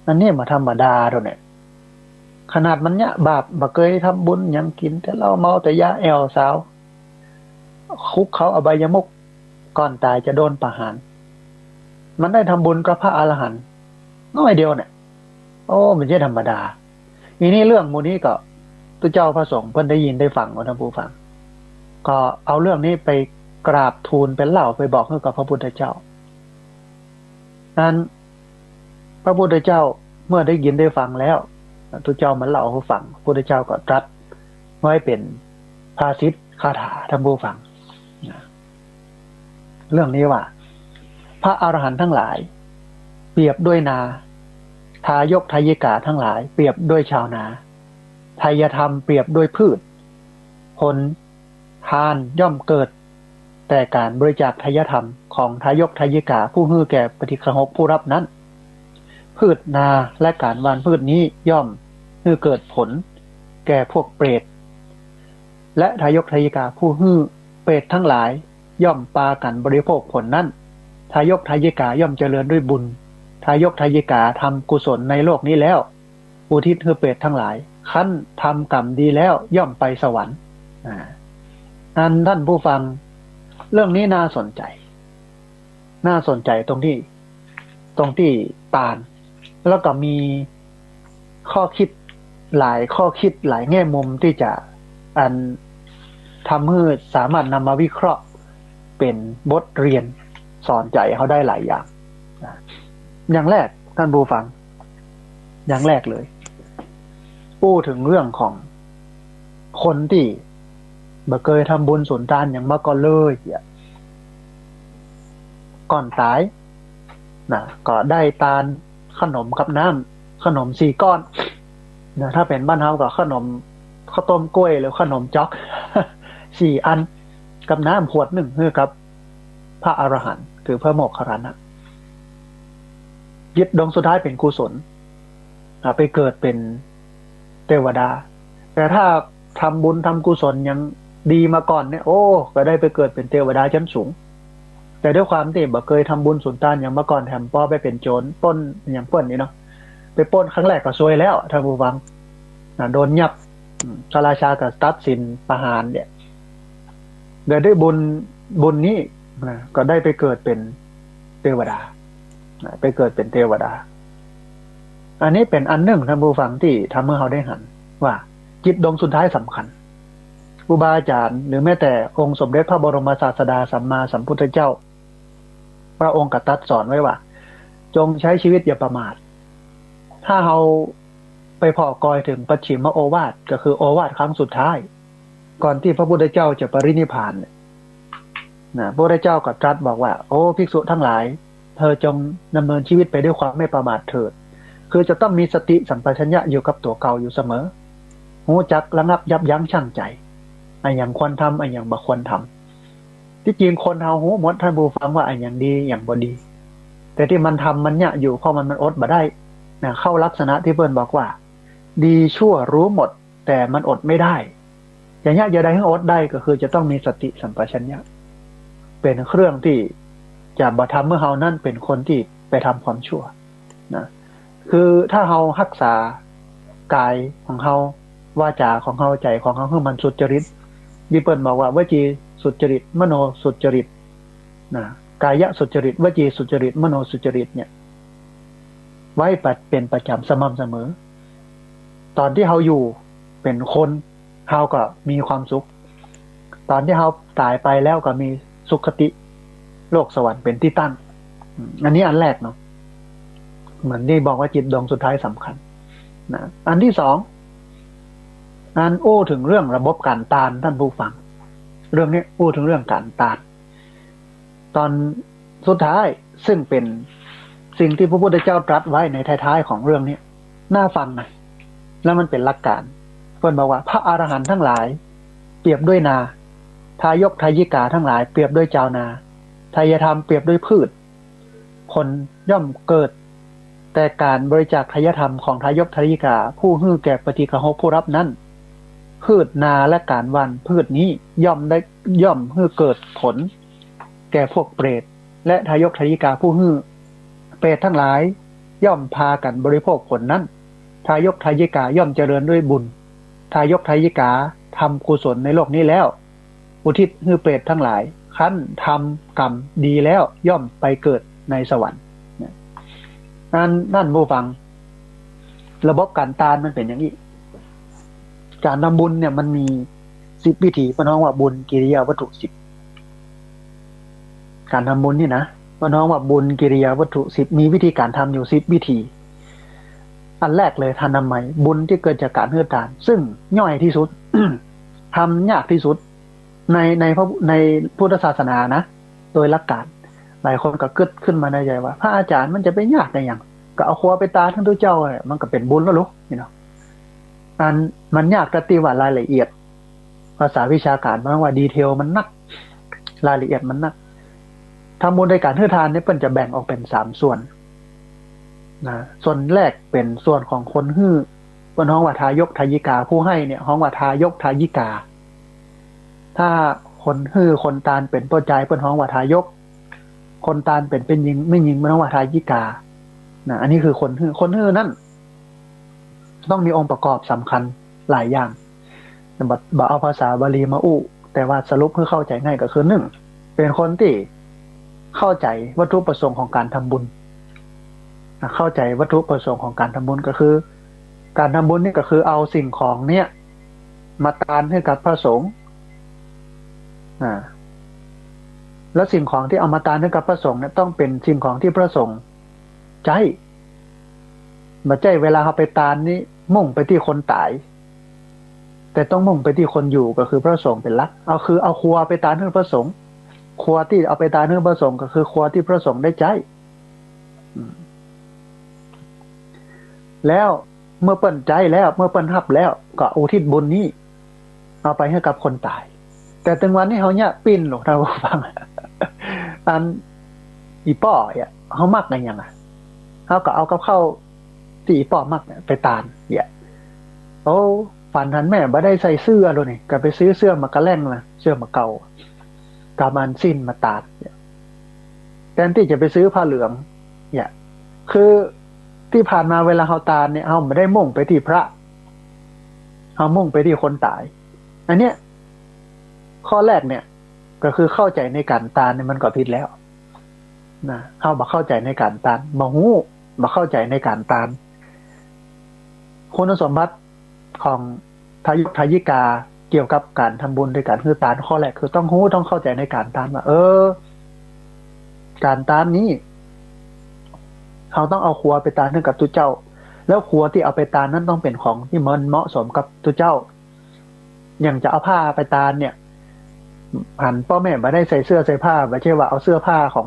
อันนี้มาธรรมดาตัวเนี่ยขนาดมันเนี่ยบาปบ่เคยทำบุญยังกินแต่เหล้าเมาแต่ยาแอลสาวคุกเขาอบายมุขก่อนตายจะโดนประหารมันได้ทำบุญกับพระอรหันต์น้อยเดียวเนี่ยมันไม่ใช่ธรรมดาทีนี้เรื่องมูนี้ก็พระเจ้าพระสงฆ์เพิ่นได้ยินได้ฟังท่านผู้ฟังก็เอาเรื่องนี้ไปกราบทูลเป็นเล่าไปบอกให้กับพระพุทธเจ้านั้นพระพุทธเจ้าเมื่อได้ยินได้ฟังแล้วพระเจ้ามันเล่าให้ฟังพระพุทธเจ้าก็ตรัสไว้เป็นภาษิตคาถาท่านผู้ฟังเรื่องนี้ว่าพระอรหันต์ทั้งหลายเปรียบด้วยนาทายกทายิกาทั้งหลายเปรียบด้วยชาวนาทายธรรมเปรียบด้วยพืชผลทานย่อมเกิดแต่การบริจาคทายธรรมของทายกทายิกาผู้ฮื้อแก่ปฏิฆหกผู้รับนั้นพืชนาและการหว่านพืชนี้ย่อมฮื้อเกิดผลแก่พวกเปรตและทายกทายิกาผู้ฮื้อเปรตทั้งหลายย่อมปากันบริโภคผลนั้นทายกทายิกาย่อมเจริญด้วยบุญทายกทายิกาทำกุศลในโลกนี้แล้วอุทิศให้เปรตทั้งหลายขั้นทำกรรมดีแล้วย่อมไปสวรรค์ท่านผู้ฟังเรื่องนี้น่าสนใจตรงที่ปานแล้วก็มีข้อคิดหลายแง่มุมที่จะทำให้สามารถนำมาวิเคราะห์เป็นบทเรียนสอนใจเขาได้หลายอย่างอย่างแรกท่านผู้ฟังอย่างแรกเลยพูดถึงเรื่องของคนที่บ่เคยทำบุญสุนทานอย่างมาก่อนเลยก่อนตายก็ได้ทานขนมกับน้ำขนม4 ก้อนถ้าเป็นบ้านเฮาก็ขนมข้าวต้มกล้วยหรือขนมจ๊อก4 อันกับน้ำขวด1คือกับพระอรหันต์คือพระโมคคัลลานะยึดดวงสุดท้ายเป็นกุศลไปเกิดเป็นเทวดาแต่ถ้าทำบุญทำกุศลยังดีมาก่อนเนี่ยก็ได้ไปเกิดเป็นเทวดาชั้นสูงแต่ด้วยความที่บ่เคยทำบุญสุนทานอย่างมาก่อนแถมป้อไปเป็นโจรปล้นอย่างปล้นนี่เนาะไปปล้นครั้งแรกก็ซวยแล้วท่านผู้ฟังโดนยับพระราชาก็ตัดสินประหารเนี่ยโดยด้วยบุญนี้ก็ได้ไปเกิดเป็นเทวดาไปเกิดเป็นเทวดาอันนี้เป็นอันหนึ่งท่านผู้ฟังที่ทำให้เราได้หันว่าจิตดวงสุดท้ายสำคัญครูบาอาจารย์หรือแม้แต่องค์สมเด็จพระบรมศาสดาสัมมาสัมพุทธเจ้าพระองค์ก็ตรัสสอนไว้ว่าจงใช้ชีวิตอย่าประมาทถ้าเราไปพอกอยถึงปัจฉิมโอวาทก็คือโอวาทครั้งสุดท้ายก่อนที่พระพุทธเจ้าจะปรินิพพานพระพุทธเจ้าก็ตรัสบอกว่าภิกษุทั้งหลายเธอจงดำเนินชีวิตไปด้วยความไม่ประมาทเถิด คือจะต้องมีสติสัมปชัญญะอยู่กับตัวเก่าอยู่เสมอรู้จักระงับยับยั้งชั่งใจไอ้อย่างควรทำไอ้อย่างบ่ควรทำที่จริงคนเฮารู้หมดท่านผู้ฟังว่าไอ้อย่างดีอย่างบ่ดีแต่ที่มันทำมันเนี่ยอยู่เพราะมันอดบ่ได้นะเข้าลักษณะที่เพิ่นบอกว่าดีชั่วรู้หมดแต่มันอดไม่ได้อย่างเงี้ยอย่าได้ให้อดได้ก็คือจะต้องมีสติสัมปชัญญะเป็นเครื่องที่จะบ่ทำเมื่อเฮานั่นเป็นคนที่ไปทำความชั่วนะคือถ้าเฮารักษากายของเฮาวาจาของเฮาใจของเฮาให้มันสุจริตมีเปิ้นบอกว่าวจีสุจริตมโนสุจริตนะกายะสุจริตวจีสุจริตมโนสุจริตเนี่ยไว้เป็นประจำสม่ำเสมอตอนที่เฮาอยู่เป็นคนเฮาก็มีความสุขตอนที่เฮาตายไปแล้วก็มีสุขติโลกสวรรค์เป็นที่ตั้งอันนี้อันแรกเนาะเหมือนที่บอกว่าจิตดวงสุดท้ายสำคัญนะอันที่สองอันถึงเรื่องระบบการต้านท่านผู้ฟังเรื่องนี้ถึงเรื่องการต้านตอนสุดท้ายซึ่งเป็นสิ่งที่พระพุทธเจ้าตรัสไว้ในท้ายๆของเรื่องนี้น่าฟังนะแล้วมันเป็นหลักการเพิ่นบอกว่าพระอรหันต์ทั้งหลายเปรียบด้วยนาทายกทายิกาทั้งหลายเปรียบด้วยชาวนาทายธรรมเปรียบด้วยพืชคนย่อมเกิดแต่การบริจาคทายธรรมของทายกทายิกาผู้ฮื้อแก่ปฏิฆหกผู้รับนั้นพืชนาและการวันพืชนี้ย่อมฮื้อเกิดผลแก่พวกเปรตและทายกทายิกาผู้ฮื้อเปรตทั้งหลายย่อมพากันบริโภคผลนั้นทายกทายิกาย่อมเจริญด้วยบุญทายกทายิกาทำกุศลในโลกนี้แล้วอุทิศให้เปรตทั้งหลายขั้นทำกรรมดีแล้วย่อมไปเกิดในสวรรค์นั่นผู้ฟังระบบการต้านมันเป็นอย่างนี้การทำบุญเนี่ยมันมี10 วิธีพี่น้องว่าบุญกิริยาวัตถุ10การทำบุญนี่นะพี่น้องว่าบุญกิริยาวัตถุ10มีวิธีการทำอยู่10 วิธีอันแรกเลยทานทำไมบุญที่เกิดจากการเฮือทานซึ่งย่อยที่สุด ทำยากที่สุดในพุทธศาสนานะโดยหลักการหลายคนก็เกิดขึ้นมาในใจว่าพระอาจารย์มันจะไปยากได้ยังก็เอาครัวไปตาทั้งตัวเจ้ามันก็เป็นบุญแล้วลูกมันยากแต่ตีว่ารายละเอียดภาษาวิชาการมันว่าดีเทลมันนักรายละเอียดมันนักทำบุญในการเฮือทานนี่เพิ่นจะแบ่งออกเป็น3ส่วนนะส่วนแรกเป็นส่วนของคนฮื้อเพิ่นฮ้องว่าทายกทายิกาผู้ให้เนี่ยฮ้องว่าทายกทายิกาถ้าคนฮื้อคนตาลเป็นตัวใจเพิ่นฮ้องว่าทายกคนตาลเป็นหญิงไม่หญิงมันฮ้องว่าทายิกานะอันนี้คือคนฮื้อนั่นต้องมีองค์ประกอบสำคัญหลายอย่างบ่เอาภาษาบาลีมาแต่ว่าสรุปเพื่อเข้าใจง่ายก็คือ1เป็นคนที่เข้าใจวัตถุประสงค์ของการทำบุญเข้าใจวัตถุประสงค์ของการทำบุญก็คือการทำบุญนี่ก็คือเอาสิ่งของเนี่ยมาทานให้กับพระสงฆ์แล้วสิ่งของที่เอามาทานให้กับพระสงฆ์เนี่ยต้องเป็นสิ่งของที่พระสงฆ์ใจมาใจเวลาเขาไปทานนี่มุ่งไปที่คนตายแต่ต้องมุ่งไปที่คนอยู่ก็คือพระสงฆ์เป็นหลักเอาครัวไปทานให้พระสงฆ์ครัวที่เอาไปทานให้พระสงฆ์ก็คือครัวที่พระสงฆ์ได้ใจแล้วเมื่อเปิ้นใจแล้วเมื่อเปิ้นรับแล้วก็อุทิศบุญนี้เอาไปให้กับคนตายแต่ถึงวันนี้เฮาเนี่ยปิ้นหรอกท่านผู้ฟังอันอีป้อเนี่ยเฮามักกันหยังเฮาก็เอากับข้าวที่อีป้อมักไปตานเนี่ยฝันหันแม่บ่ได้ใส่เสื้อโลนี่ก็ไปซื้อเสื้อมากระแล่งนะเสื้อมาเก่ากามันสิ้นมาตาดเนี่ยแทนที่จะไปซื้อผ้าเหลืองเนี่ยคือที่ผ่านมาเวลาเฮาตานเนี่ยเฮาไม่ได้มุ่งไปที่พระเฮามุ่งไปที่คนตายอันเนี้ยข้อแรกเนี่ยก็คือเข้าใจในการตานเนี่ยมันก็ผิดแล้วนะเฮาบ่เข้าใจในการตานบ่ฮู้บ่เข้าใจในการตานคุณสมบัติของทายกทายิกาเกี่ยวกับการทำบุญด้วยการคือตานข้อแรกคือต้องรู้ต้องเข้าใจในการตานว่าการตานนี้เขาต้องเอาครัวไปตานให้กับตุเจ้าแล้วครัวที่เอาไปตานนั้นต้องเป็นของที่มันเหมาะสมกับตุเจ้าอย่างจะเอาผ้าไปตานเนี่ยหันพ่อแม่ไม่ได้ใส่เสื้อใส่ผ้าไม่ใช่ว่าเอาเสื้อผ้าของ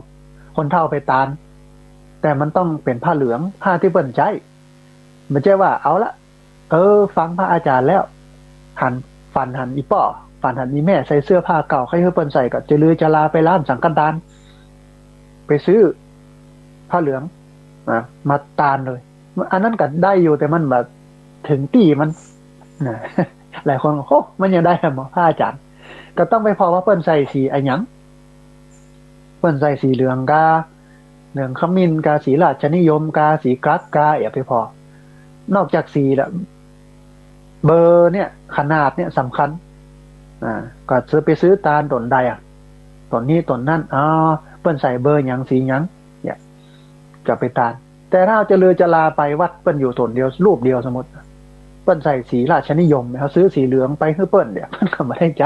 คนเฒ่าไปตานแต่มันต้องเป็นผ้าเหลืองผ้าที่เปิ้นใช้ ไม่ใช่ว่าเอาละฟังพระอาจารย์แล้วหันหันอีป้อฝันหันอีแม่ใส่เสื้อผ้าเก่าให้เปิ้นใส่ก็จะลือจะลาไปร้านสังกัดานไปซื้อผ้าเหลืองมาตานเลยอันนั้นก็ได้อยู่แต่มันแบบถึงตีมันนะหลายคนโอ้มันยังได้หมอผ้าอาจารย์ก็ต้องไปพอว่าเปิ้นใส่สีอะไรหยังเปิ้นใส่สีเหลืองกาเหลืองขมิ้นกาสีราชนิยมกาสีกรักกาอย่าไปพอนอกจากสีแล้วเบอร์เนี่ยขนาดเนี่ยสำคัญก็ซื้อไปซื้อตาลต้นใดต้นนี้ต้นนั่นเปิ้นใส่เบอร์หยังสีหยังเนี่ยจะไปตาลแต่ถ้าจะเลือจะลาไปวัดเปิ้นอยู่ต้นเดียวรูปเดียวสมมติเปิ้นใส่สีราชนิยมเขาซื้อสีเหลืองไปให้เปิ้นเนี่ยมันก็ไม่ได้ใจ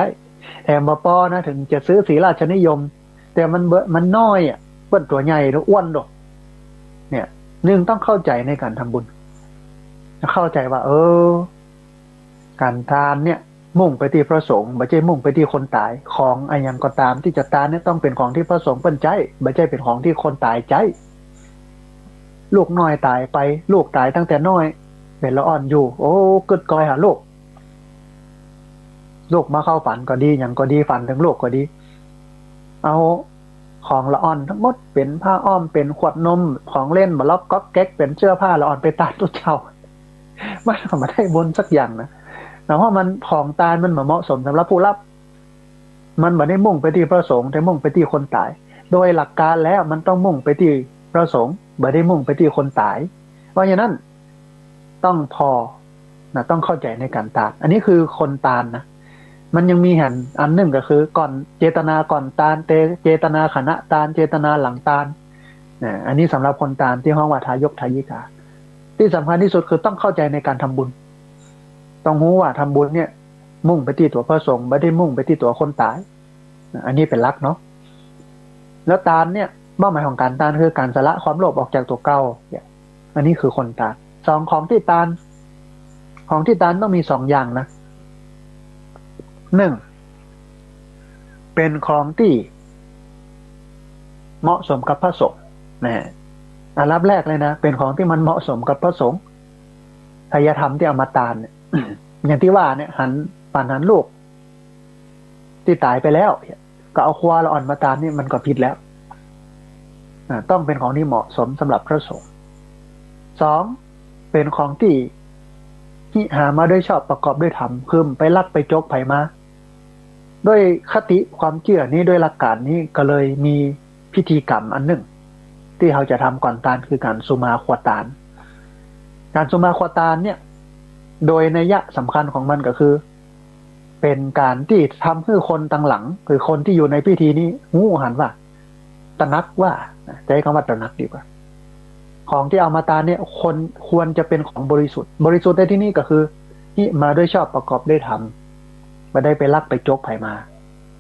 แถมมาป้อนะถึงจะซื้อสีราชนิยมแต่มันน้อยเปิ้นตัวใหญ่แล้วอ้วนดอกเนี่ยต้องเข้าใจในการทำบุญเข้าใจว่าการทานเนี่ยมุ่งไปที่พระสงฆ์ไม่ใช่มุ่งไปที่คนตายของอะไรอย่างก็ตามที่จะทานเนี่ยต้องเป็นของที่พระสงฆ์เป็นใจไม่ใช่เป็นของที่คนตายใจลูกน้อยตายไปลูกตายตั้งแต่น้อยเป็นละอ่อนอยู่โอ้กึดกอยหาลูกมาเข้าฝันก็ดีอย่างก็ดีฝันถึงลูกก็ดีเอาของละอ่อนทั้งหมดเป็นผ้าอ้อมเป็นขวดนมของเล่นบล็อกก๊อกแก๊กเป็นเสื้อผ้าละอ่อนไปตานตุเจ้ามันไม่ได้บนสักอย่างนะแต่ว่ามันของตายมันเหมาะสมสำหรับผู้รับมันไม่ได้มุ่งไปที่พระสงฆ์แต่มุ่งไปที่คนตายโดยหลักการแล้วมันต้องมุ่งไปที่พระสงฆ์ไม่ได้มุ่งไปที่คนตายเพราะฉะนั้นต้องพอต้องเข้าใจในการตานอันนี้คือคนตานนะมันยังมีอันหนึ่งก็คือก่อนเจตนาก่อนตานเจตนาขณะตานเจตนาหลังตานอันนี้สำหรับคนตานที่ห้องว่าทายกทายิกาที่สำคัญที่สุดคือต้องเข้าใจในการทำบุญต้องรู้ว่าทำบุญเนี่ยมุ่งไปที่ตัวพระสงฆ์ไม่ได้มุ่งไปที่ตัวคนตายอันนี้เป็นหลักเนาะแล้วตานเนี่ยเป้าหมายของการตานคือการสละความโลภออกจากตัวเก่าอันนี้คือคนตานสองของที่ตานต้องมีสองอย่างนะหนึ่งเป็นของที่เหมาะสมกับพระสงฆ์อันดับแรกเลยนะเป็นของที่มันเหมาะสมกับพระสงฆ์ทายธรรมที่เอามาตานเนี่ย อย่างที่ว่าเนี่ยหันลูกที่ตายไปแล้วก็เอาควาละอ่อนมาตานนี่มันก็ผิดแล้วต้องเป็นของที่เหมาะสมสำหรับพระสงฆ์สองเป็นของที่หามาด้วยชอบประกอบด้วยธรรมคือไปลักไปจกไผมาด้วยคติความเชื่อนี้ด้วยหลักการนี้ก็เลยมีพิธีกรรมอันหนึ่งที่เขาจะทำก่อนตานคือการสุมาควตานการสุมาควตานเนี่ยโดยนัยสำคัญของมันก็คือเป็นการที่ทำให้คนต่างหลังคือคนที่อยู่ในพิธีนี้หูหันว่าตระหนักว่าใช้คำว่าตระหนักดีกว่าของที่เอามาตานเนี่ยคนควรจะเป็นของบริสุทธิ์ในที่นี้ก็คือที่มาด้วยชอบประกอบด้วยธรรมไม่ได้ไปลักไปจกไผมา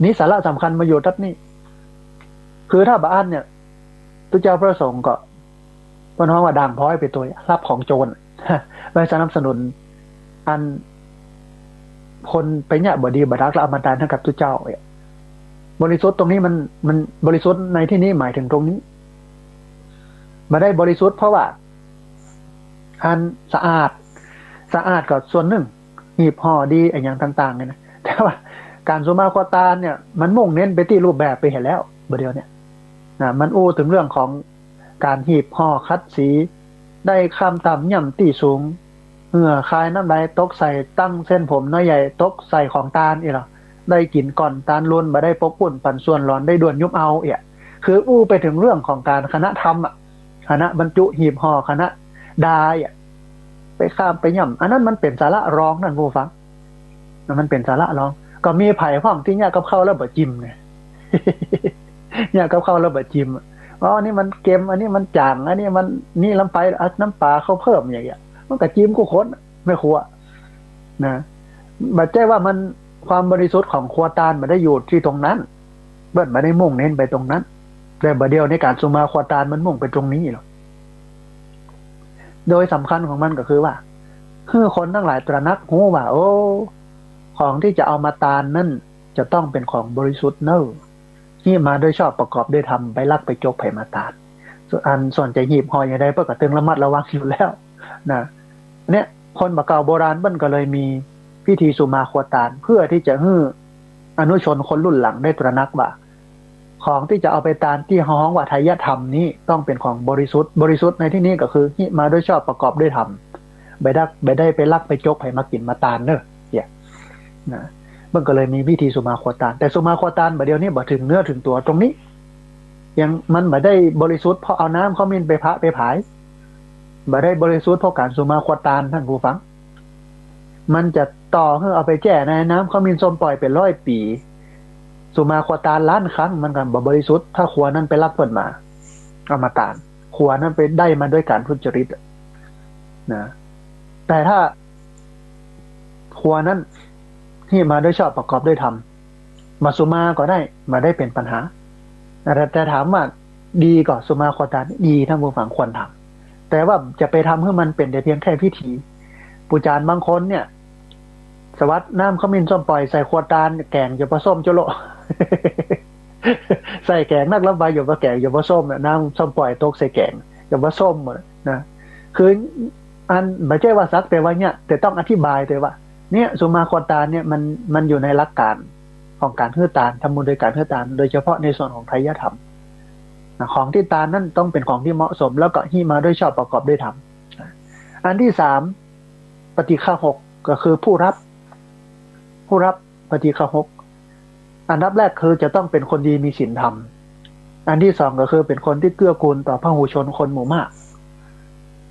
นี่สาระสำคัญมาอยู่ทัดนี่คือถ้าบ้านเนี่ยตุเจ้าพระสงฆ์ก็เป็นห้องว่าด่างพ้อยไปตัวรับของโจรไปสนับสนุนอันคนไปเนี่ยบดีบดักแล้วเอามาตานให้กับตุเจ้าบริสุทธิ์ตรงนี้มันบริสุทธิ์ในที่นี้หมายถึงตรงนี้มาได้บริสุทธิ์เพราะว่าอันสะอาดก็ส่วนหนึ่งหีบห่อดีไอ้อย่างต่างๆเนี่ยนะแต่ว่าการสุมาควตานเนี่ยมันมุ่งเน้นไปที่รูปแบบไปเห็นแล้วเดี๋ยวเนี่ยมันอู้ถึงเรื่องของการหีบห่อคัดสีได้ข้ามต่ำย่ำตีสูงเหงื่อคายน้ำลายตกใส่ตั้งเส้นผมน้อยใหญ่ตกใส่ของตาลหรอได้กินก่อนตาลล้วนมาได้ปกปุ่นปั่นส่วนร้อนได้ด่วนยุบเอาคืออู้ไปถึงเรื่องของการคณะธรรมคณะบรรจุหีบห่อคณะดาไปข้ามไปย่ำอันนั้นมันเป็นสาระรองนั่นผู้ฟังมันเป็นสาระรองก็มีไผ่พ่องที่เนี่ยกับเข้าแล้วบะจิ้มไงเนี่ยกับเข้าแล้วบะจิ้มอันนี้มันเค็มอันนี้มันจางอันนี้มันนี่ลำไปน้ำปลาเขาเพิ่มอย่างเงี้ยมันก็จิ้มกูค้นไม่ครัวนะบัดใจว่ามันความบริสุทธิ์ของครัวตาลมันได้อยู่ที่ตรงนั้นเบิ้ลมาได้มุ่งเน้นไปตรงนั้นแต่บัดเดียวในการสุมาครัวตาลมันมุ่งไปตรงนี้หรอกโดยสำคัญของมันก็คือว่าคือคนทั้งหลายตระหนักรู้ว่าโอ้ของที่จะเอามาตานนั่นจะต้องเป็นของบริสุทธิ์เนอะที่มาด้วยชอบประกอบด้วยธรรมไปลักไปจกไผมาตานส่วนใจหีบห่ออย่างใดเพื่อกระตึงระมัดระวังอยู่แล้วนะ เนี่ยคนบะเก่าโบราณเปิ้นก็เลยมีพิธีสุมาโคตานเพื่อที่จะให้อนุชนคนรุ่นหลังได้ตระหนักว่าของที่จะเอาไปตานที่ฮ้องว่าไทยธรรมนี้ต้องเป็นของบริสุทธิ์บริสุทธิ์ในที่นี้ก็คือหิมาด้วยชอบประกอบด้วยธรรมไปได้ไปลักไปจกให้มากินมาตานเนอะเนี่ยนะมันก็เลยมีพิธีสุมาโคตานแต่สุมาโคตานบัดเดียวนี้บ่ถึงเนื้อถึงตัวตรงนี้ยังมันบ่ได้บริสุทธิ์เพราะเอาน้ำเขามินไปพระไปผายบ่ได้บริสุทธิ์เพราะการสุมาโคตานท่านผู้ฟังมันจะต่อให้เอาไปแจ่ในน้ำเขามินส้มปล่อยเป็น100 ปีสุมาโคตานล้านครั้งมันกันบ่บริสุทธิ์ถ้าขัวนั้นไปรับเพิ่นมาเอามาตานขัวนั้นไปได้มาด้วยการทุจริตนะแต่ถ้าขัวนั้นที่มาด้วยชอบประกอบด้วยธรรมมาสุมาก็ได้มาได้เป็นปัญหาแต่ถามว่าดีก่อนสุมาโคตานดีท่านผู้ฟังควรทำแต่ว่าจะไปทำให้มันเป็นแต่เพียงแค่พิธีปูจานบางคนเนี่ยสวัสดน้ำขมิ้นส้มปล่อยใส่ขวดตาลแกงอย่าผสมจุโล ใส่แกงนักละใบอย่าผแกงอย่าผสมน้ำส้มปล่อยตกใส่แกงอย่าผสมนะคืออันไม่ใช่ว่าซักแต่ว่าเนี่ยแต่ต้องอธิบายแต่ว่าเนี่ยสุมาโคตานเนี่ยมันอยู่ในหลักการของการฮื้อตานทำบุญโดยการฮื้อตานโดยเฉพาะในส่วนของไทยธรรมของที่ตานนั่นต้องเป็นของที่เหมาะสมแล้วก็ที่มาด้วยชอบประกอบด้วยธรรมอันที่3ปฏิฆาหกก็คือผู้รับปฏิฆาหกอันดับแรกคือจะต้องเป็นคนดีมีศีลธรรมอันที่2ก็คือเป็นคนที่เกื้อกูลต่อพหูชนคนหมู่มาก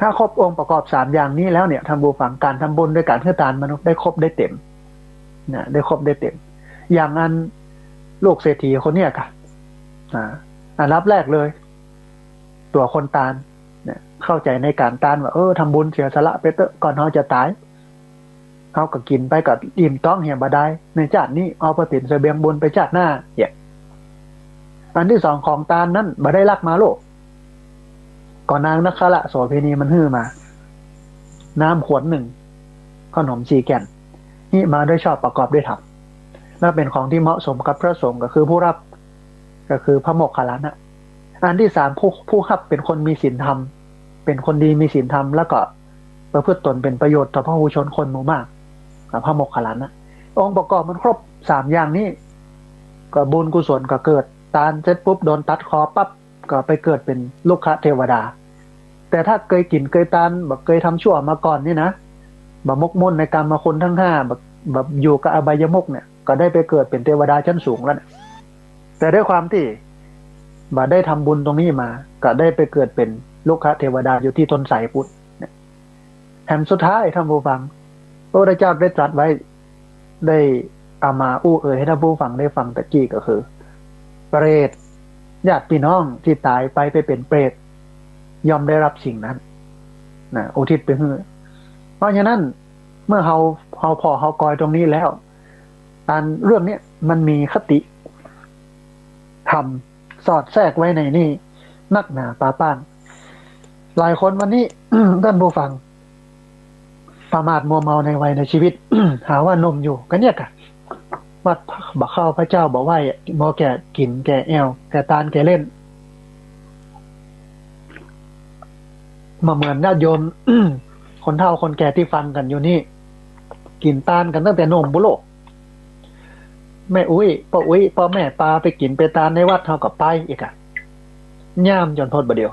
ถ้าครบองค์ประกอบ3อย่างนี้แล้วเนี่ยทำบุญฝังการทำบุญด้วยการฮื้อตานมนุษย์ได้ครบได้เต็มนะได้ครบได้เต็มอย่างอันลูกเศรษฐีคนเนี้ยค่ะอันดับแรกเลยตัวคนตานเนี่ยเข้าใจในการตานว่าทำบุญเสียสละไปเถอะก่อนเขาจะตายเขาก็กินไปกับอิ่มต้องเหี่ยบได้ในชาตินี้เอาไปเป็นเสบียงบุญไปชาติหน้าเนี่ยอันที่2ของตานนั้นบ่ได้ลักมาโลกก่อนนางนักขละโสเภณีมันฮื้อมาน้ำขวด1ขนม4 แก่นนี่มาด้วยชอบประกอบด้วยธรรมและเป็นของที่เหมาะสมกับพระสงฆ์ก็คือผู้รับก็คือพระโมคคัลลานะอันที่3ผู้รับเป็นคนมีศีลธรรมเป็นคนดีมีศีลธรรมแล้วก็ประพฤติตนเป็นประโยชน์ต่อพระหูชนคนหมู่มากพระโมคคัลลานะองค์ประกอบมันครบ3อย่างนี้ก็บุญกุศลก็เกิดตานเสร็จปุ๊บโดนตัดคอปั๊บก็ไปเกิดเป็นลูกขเทวดาแต่ถ้าเคยกินเคยตานแบบเคยทำชั่วมาก่อนนี่นะแบบมกมุ่นในกรรมคุณทั้ง5แบบอยู่กับอบายมุขเนี่ยก็ได้ไปเกิดเป็นเทวดาชั้นสูงแล้วนะแต่ด้วยความที่บ่ได้ทำบุญตรงนี้มาก็ได้ไปเกิดเป็นลูกขเทวดาอยู่ที่ต้นไทรพุทธแห่งสุดท้ายท่านผู้ฟังพระพุทธเจ้าได้ตรัสไว้ได้เอามาให้ท่านผู้ฟังได้ฟังตะกี้ก็คือเปรตญาติพี่น้องที่ตายไปเป็นเปรตย่อมได้รับสิ่งนั้นนะอุทิศไปให้เพราะฉะนั้นเมื่อเฮาพอเฮากอยตรงนี้แล้วการเรื่องนี้มันมีคติธรรมสอดแทรกไว้ในนี่นักหนาปาป้านหลายคนวันนี้ ท่านผู้ฟังประมาทมัวเมาในวัยในชีวิต หาว่านมอยู่ก็เนี่ยกะวัดบักเข้าพระเจ้าบอกว่าหมอแก่กินแก่แอวแก่ตานแก่เล่นมาเหมือนญาติโยม คนเฒ่าคนแก่ที่ฟังกันอยู่นี่กินตานกันตั้งแต่นมบุโลแม่อุ้ยพ่อแม่ปลาไปกินไปตานในวัดเท่ากับไปอีกอะย่ามจนทนบ่เดียว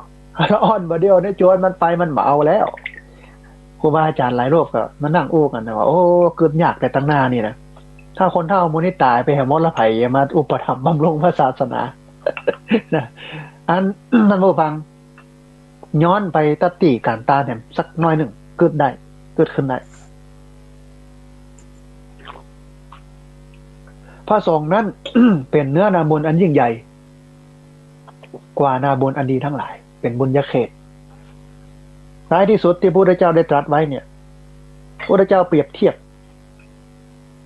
อ่อนบ่เดียวเนี่ยโจรมันไปมันมาเอาแล้วครูบาอาจารย์หลายรูปก็มานั่งอู้กันนะว่าโอ้เกิดยากแต่ตั้งหน้านี่นะถ้าคนเฒ่ามูนี่ตายไปแหมดละไผมาอุปถัมภ์บำรุงพระศาสนา นะอัน ท่านผู้ฟังย้อนไปตัดติการตาเนี่ยสักน้อยหนึ่งเกิดขึ้นได้พระสงฆ์นั้น เป็นเนื้อนาบุญอันยิ่งใหญ่กว่านาบุญอันดีทั้งหลายเป็นบุญญาเขตท้ายที่สุดที่พระพุทธเจ้าได้ตรัสไว้เนี่ยพระพุทธเจ้าเปรียบเทียบ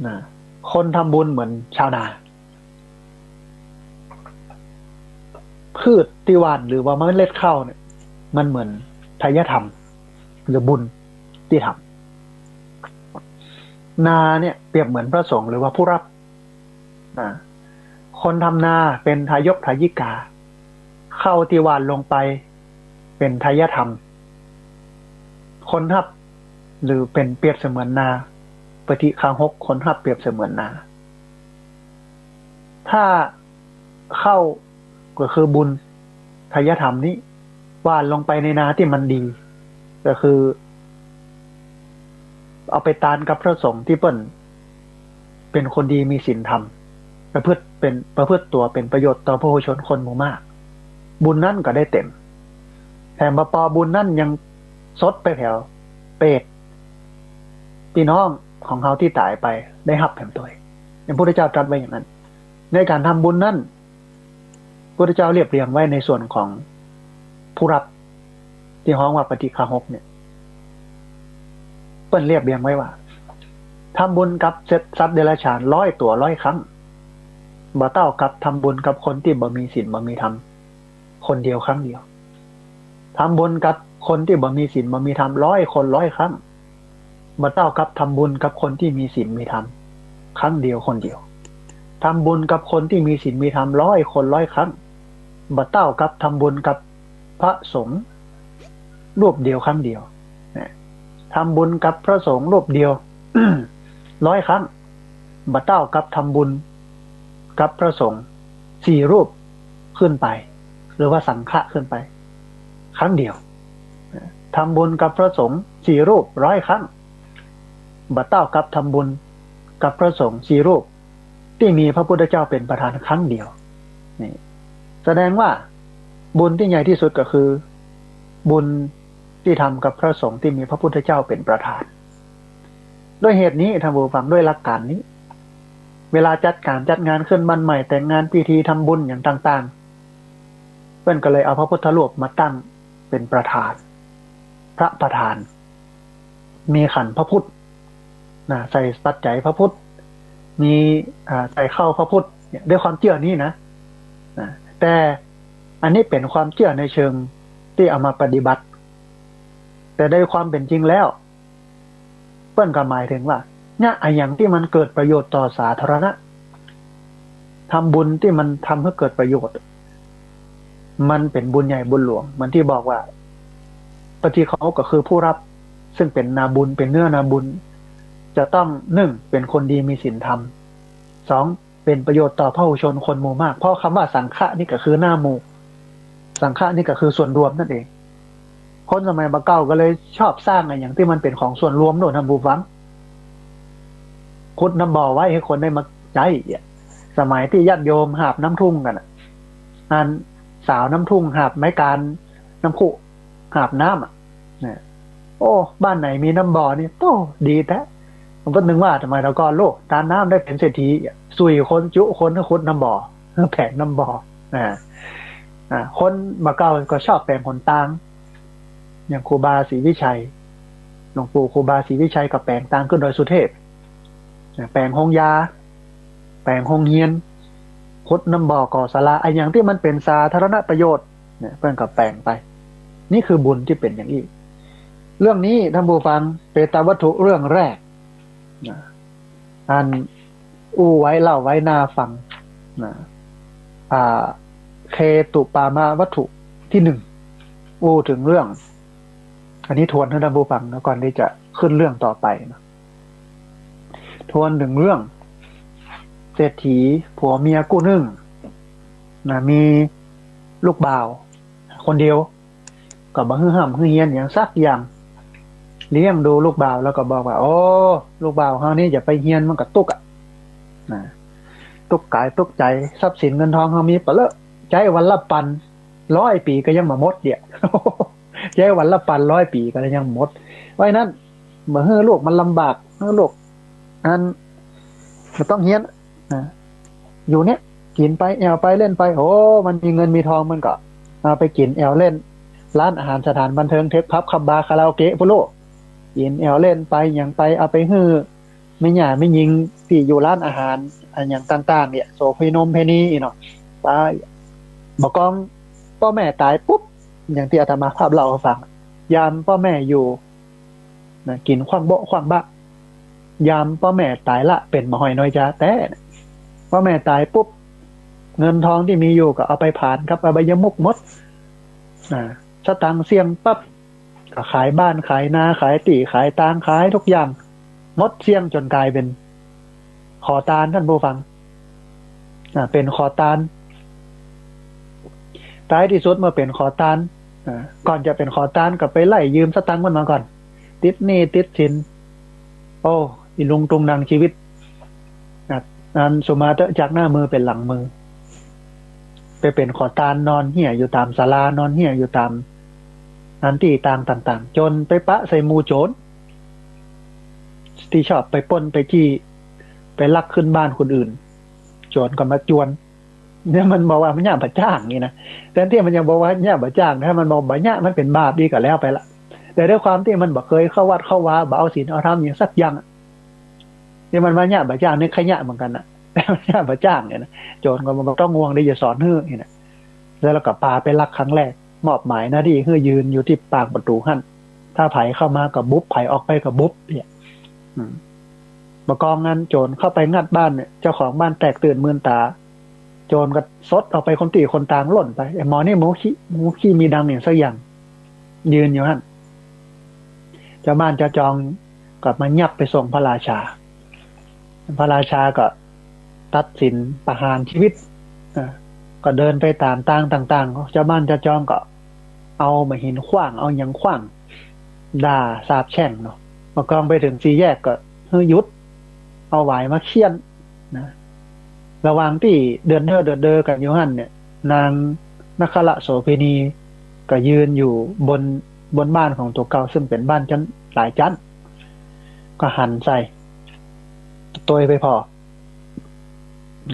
นะคนทำบุญเหมือนชาวนาพืชที่หว่านหรือว่าเมล็ดข้าวเนี่ยมันเหมือนทายธรรมหรือบุญที่ทำนาเนี่ยเปรียบเหมือนพระสงฆ์หรือว่าผู้รับคนทำนาเป็นทายกทายิกาเข้าที่หว่านลงไปเป็นทายธรรมคนรับ หรือเป็นเปรียบเสมือนนาปฏิฆาหกคนหับเปรียบเสมือนนาถ้าเข้าก็คือบุญทายธรรมนี้หว่านลงไปในนาที่มันดีก็คือเอาไปตานกับพระสงฆ์ที่เปิ้นเป็นคนดีมีศีลธรรมประพฤติตัวเป็นประโยชน์ต่อผู้ชนคนหมู่มากบุญนั่นก็ได้เต็มแถมมาปอบุญนั่นยังซดไปแถวเปรตพี่น้องของเขาที่ตายไปได้หับแถมตัวอย่างพระพุทธเจ้าตรัสไว้อย่างนั้นในการทำบุญนั่นพระพุทธเจ้าเรียบเรียงไว้ในส่วนของผู้รับที่ฮ้องว่าปฏิฆาหกเนี่ยเปิ้นเรียบเรียงไว้ว่าทำบุญกับสัตว์เดรัจฉาน100 ตัว100 ครั้งบ่เต้ากับทำบุญกับคนที่บ่มีศีลบ่มีธรรมคนเดียวครั้งเดียวทำบุญกับคนที่บ่มีศีลบ่มีธรรม100 คน100 ครั้งบ่เต้ากับทำบุญกับคนที่มีศีลมีธรรมครั้งเดียวคนเดียวทำบุญกับคนที่มีศีลมีธรรม100 คน100 ครั้งบ่เต้ากับทำบุญกับพระสงฆ์รูปเดียวครั้งเดียวทำบุญกับพระสงฆ์รูปเดียว 100 ครั้งบ่เต้ากับทำบุญกับพระสงฆ์4 รูปขึ้นไปหรือว่าสังฆะขึ้นไปครั้งเดียวทำบุญกับพระสงฆ์4 รูป100 ครั้งบ่เต้ากับทำบุญกับพระสงฆ์4 รูปที่มีพระพุทธเจ้าเป็นประธานครั้งเดียวนี่แสดงว่าบุญที่ใหญ่ที่สุดก็คือบุญที่ทำกับพระสงฆ์ที่มีพระพุทธเจ้าเป็นประธานด้วยเหตุนี้ท่านผู้ฟังด้วยหลักการนี้เวลาจัดงานขึ้นบ้านใหม่แต่งงานพิธีทำบุญอย่างต่างๆเพื่อนก็เลยเอาพระพุทธรูปมาตั้งเป็นประธานพระประธานมีขันพระพุทธใส่ปัจจัยพระพุทธมีใส่เข้าพระพุทธด้วยความเชื่อนี้นะแต่อันนี้เป็นความเชื่อในเชิงที่เอามาปฏิบัติแต่ในความเป็นจริงแล้วเปิ้นก็หมายถึงว่าเนี่ยไอ้อย่างที่มันเกิดประโยชน์ต่อสาธารณะทำบุญที่มันทำให้เกิดประโยชน์มันเป็นบุญใหญ่บุญหลวงเหมือนที่บอกว่าปฏิเขาก็คือผู้รับซึ่งเป็นนาบุญเป็นเนื้อนาบุญจะต้อง1เป็นคนดีมีศีลธรรม2เป็นประโยชน์ต่อพระชนคนหมู่มากเพราะคำว่าสังฆะนี่ก็คือหน้าหมู่สังฆะนี่ก็คือส่วนรวมนั่นเองคนสมัยบะเก่าก็เลยชอบสร้างอะไรอย่างที่มันเป็นของส่วนรวมโน่นทำบูฟังขุดน้ำบ่อไว้ให้คนได้มาใช้สมัยที่ญาติโยมหาบน้ำทุ่งกันอันสาวน้ำทุ่งหาบไม้การน้ำขุหาบน้ำเนี่ยโอ้บ้านไหนมีน้ำบ่อนี่โตดีแท้ผมก็นึกว่าทำไมเราก็โลกตามน้ำได้เป็นเศรษฐีสุยคนจุคนขุดน้ำบ่อแผงน้ำบ่อคนบะเก่าก็ชอบแปลงขนตางอย่างครูบาศรีวิชัยหลวงปู่ครูบาศรีวิชัยกับแปลงตางขึ้นดอยสุเทพแปลงหงยาแปลงหงเฮียนขุดน้ำบ่อก่อศาลาไอ้อย่างที่มันเป็นสาธารณประโยชน์เนี่ยเพื่อนกับแปลงไปนี่คือบุญที่เป็นอย่างนี้เรื่องนี้ท่านผู้ฟังเปตวัตถุเรื่องแรกอันอู้ไว้เล่าไว้หน้าฟังเคตุปามาวัตถุที่1อู้ถึงเรื่องอันนี้ทวนให้ท่านผู้ฟังนะก่อนที่จะขึ้นเรื่องต่อไปนะทวนถึงเรื่องเศรษฐีผัวเมียกู้นึ่งมีลูกบ่าวคนเดียวก็บ่ฮือห้ำฮือเฮียนอย่างสักอย่างเลี้ยงดูลูกบ่าวแล้วก็บอกว่าโอ้ลูกบ่าวเฮานี่อย่าไปเฮียนมันก็ตุกตุกกายตุกใจทรัพย์สินเงินทองเฮามีเปล่าใช้วันละปัน100 ปีก็ยังบ่หมดเดี่ยใช้วันละปัน100 ปีก็ยังหมดไว้นั้นเมื่อลูกมันลำบากลูกอันมันต้องเฮียนอยู่เนี้ยกินไปแอวไปเล่นไปโอ้มันมีเงินมีทองมันก็เอาไปกินแอวเล่นร้านอาหารสถานบันเทิงเทคพับคับบาร์คาราโอเกะพุโลกินแอวเล่นไปอย่างไปเอาไปฮื้อไม่หย่าไม่ยิงที่อยู่ร้านอาหารอันอย่างต่างๆเนี่ยโซฟีนมเพนีเนาะไปบอกกองพ่อแม่ตายปุ๊บอย่างที่อาตมาภาพเล่าให้ฟังยามพ่อแม่อยู่กินขว้างโบะขว้างบะยามพ่อแม่ตายละเป็นมหอยน้อยจ้าแต่พ่อแม่ตายปุ๊บเงินทองที่มีอยู่ก็เอาไปผ่านครับอบายมุกหมดสตังค์เสี่ยงปั๊บ ก็ขายบ้านขายนาขายตี่ขายตางขายทุกอย่างหมดเสี่ยงจนกลายเป็นขอทานท่านผู้ฟังเป็นขอทานท้ายที่สุดเมื่อเป็นขอทานก่อนจะเป็นขอทานก็ไปไล่ยืมสตังค์มันมาก่อนติดหนี้ติดสินโอ้อีลุงตุงนางชีวิตอันสุมาเตอะจากหน้ามือเป็นหลังมือไปเป็นขอทานนอนเหี้ยอยู่ตามศาลานอนเหี้ยอยู่ตามอันที่ต่างๆจนไปปะใส่หมู่โจรที่ชอบไปปล้นไปจี้ไปลักขึ้นบ้านคนอื่นโจรก็มาจวนเนี่ยมันบอกว่ามันย่าบะจ้างนี่นะแต่ที่มันยังบอกว่าย่าบะจ้างถ้ามันบอกบะย่ามันเป็นบาปดีก็แล้วไปละแต่ด้วยความที่มันบอกเคยเข้าวัดเข้าวาบ่เอาศีลเอาธรรมอย่างสักอย่างที่มันมาย่าบะจ้างนี่ขยะเหมือนกันนะแต่มันย่าบะจ้างเนี่ยนะโจรก็มันบอกต้องง่วงได้อย่าสอนเฮ้อนี่นะแล้วเราก็พาไปลักครั้งแรกมอบหมายหน้าที่ให้ยืนอยู่ที่ปากประตูหั่นถ้าไผเข้ามากับบุ๊บไผออกไปกับบุ๊บเนี่ยมากองงั้นโจรเข้าไปงัดบ้านเนี่ยเจ้าของบ้านแตกตื่นมื่นตาโจรก็ซดออกไปคนตีคนตางหล่นไปไอ้หมอนี่หมูขี้มีดังเนี่ยสักอย่างยืนอยู่หั่นเจ้าบ้านเจ้าจองกลับมายับไปส่งพระราชาพระราชาก็ตัดสินประหารชีวิตก็เดินไปตามต่างๆเจ้าบ้านเจ้าจองก็เอามาหินขว้างเอาหยังขว้างด่าสาบแช่งเนาะมากองไปถึงสี่แยกก็เฮ้ยยุดเอาหวายมาเคี่ยนนะระหว่างที่เดินเดินกันอยู่หั่นเนี่ยนางนครโสเภณีก็ยืนอยู่บนบ้านของตัวเก่าซึ่งเป็นบ้านชั้นหลายชั้นก็หันใส่ตัวไปพอ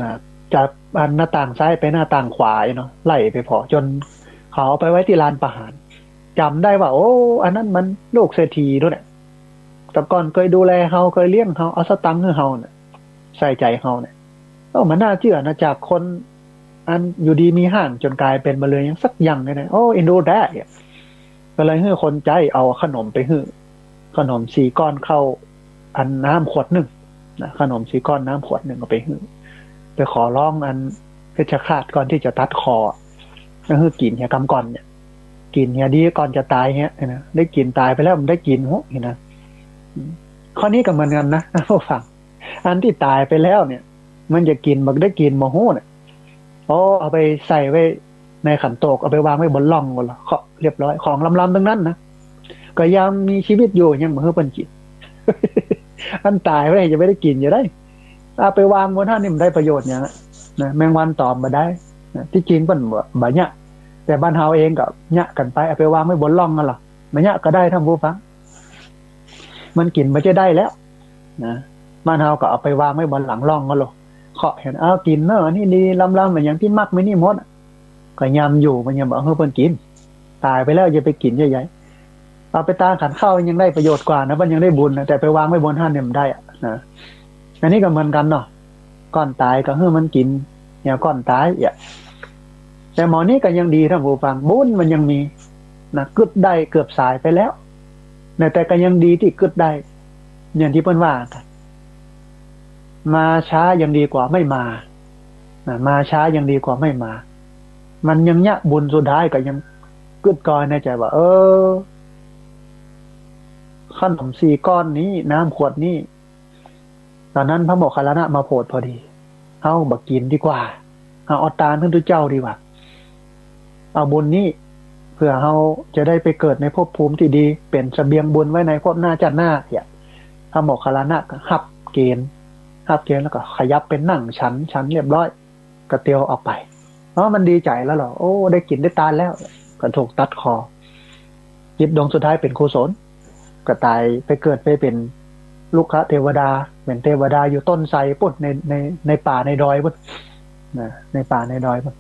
นะจากหน้าต่างซ้ายไปหน้าต่างขวาเนาะไล่ไปพอจนเขาเอาไปไว้ที่ลานประหารจำได้ว่าโอ้อันนั้นมันลูกเศรษฐีด้วยเนี่ยแต่ก่อนเคยดูแลเฮาเคยเลี้ยงเฮาเอาสตังค์ให้เฮาเนี่ยใส่ใจเฮาเนี่ยมันน่าเชื่อนะจากคนอันอยู่ดีมีห้างจนกลายเป็นมาเลยยังสักอย่างเลยนะโอ้อินโดได้ก็เลยให้คนใจเอาขนมไปให้ขนม4 ก้อนเข้าอันน้ำขวดหนึ่งนะขนม4 ก้อนน้ำขวดหนึ่งก็ไปให้ไปขอร้องอันเพชฌฆาตก่อนที่จะตัดคอก็คือกินเฮียกำก่อนเนี่ยกินเฮียดีก่อนจะตายเฮียนะได้กินตายไปแล้วมันได้กินโหเห็นนะข้อนี้ก็เหมือนกันนะผู้ฟังอันที่ตายไปแล้วเนี่ยมันจะกินมันได้กินโมโหเนี่ยเอาไปใส่ไว้ในขันโตกเอาไปวางไว้บนล่องก่อนละเคาะเรียบร้อยของลำๆทั้งนั้นนะก็ยังมีชีวิตอยู่ยังเหมือนเพิ่นกิน อันตายไปจะไม่ได้กินอยู่ได้เอาไปวางบนท่านนี่มันได้ประโยชน์อย่างนะแมงวันตอมมาได้ที่จริงเพิ่นบ่เนี่ยแต่บ้านเฮาเองก็เนี่ยกันไปเอาไปวางไว้บนล่องกันหรอมันเนี่ยก็ได้ท่านผู้ฟังมันกินมันจะได้แล้วนะบ้านเฮาก็เอาไปวางไว้บนหลังล่องกันหรอเคาะเห็นกินเนอะนี่ดีลำๆเหมือนอย่างที่มักไม่นี่มดก็ยำอยู่มันยังบอกเพิ่นกินตายไปแล้วอย่าไปกินใหญ่ๆเอาไปตาขันข้าวยังได้ประโยชน์กว่านะมันยังได้บุญนะแต่ไปวางไว้บนท่านเนี่ยมันได้นะอันนี้ก็เหมือนกันเนาะก่อนตายก็ให้มันกินเนี่ยก่อนตายแต่หมอนี่ก็ยังดีท่านผู้ฟังบุญมันยังมีนะกึดได้เกือบสายไปแล้วแต่ก็ยังดีที่กึดได้อย่างที่เพิ่นว่ากันมาช้ายังดีกว่าไม่มามาช้ายังดีกว่าไม่มามันยังยะบุญสุดท้ายก็ยังกึดกอยในใจว่าขนม4 ก้อนนี้น้ำขวดนี้ตอนนั้นพระโมคคัลลานะมาโปรดพอดีเอาบักกินดีกว่าเอาตาลขึ้นทุเจ้าดีกว่าเอาบุญนี้เพื่อเราจะได้ไปเกิดในภพภูมิที่ดีเป็นเสบียงบุญไว้ในภพหน้าจัดหน้าพระโมคคัลลานะก็หับเกณฑ์แล้วก็ขยับเป็นนั่งชั้นเรียบร้อยก็เตียวออกไปมันดีใจแล้วเหรอได้กินได้ตาลแล้วก็ถูกตัดคอจิตดวงสุดท้ายเป็นกุศลก็ตายไปเกิดไปเป็นลูกเทวดาเป็นเทวดาอยู่ต้นไทรปุ๊บในป่าในดอยปุ๊บในป่าในดอยปุ๊บ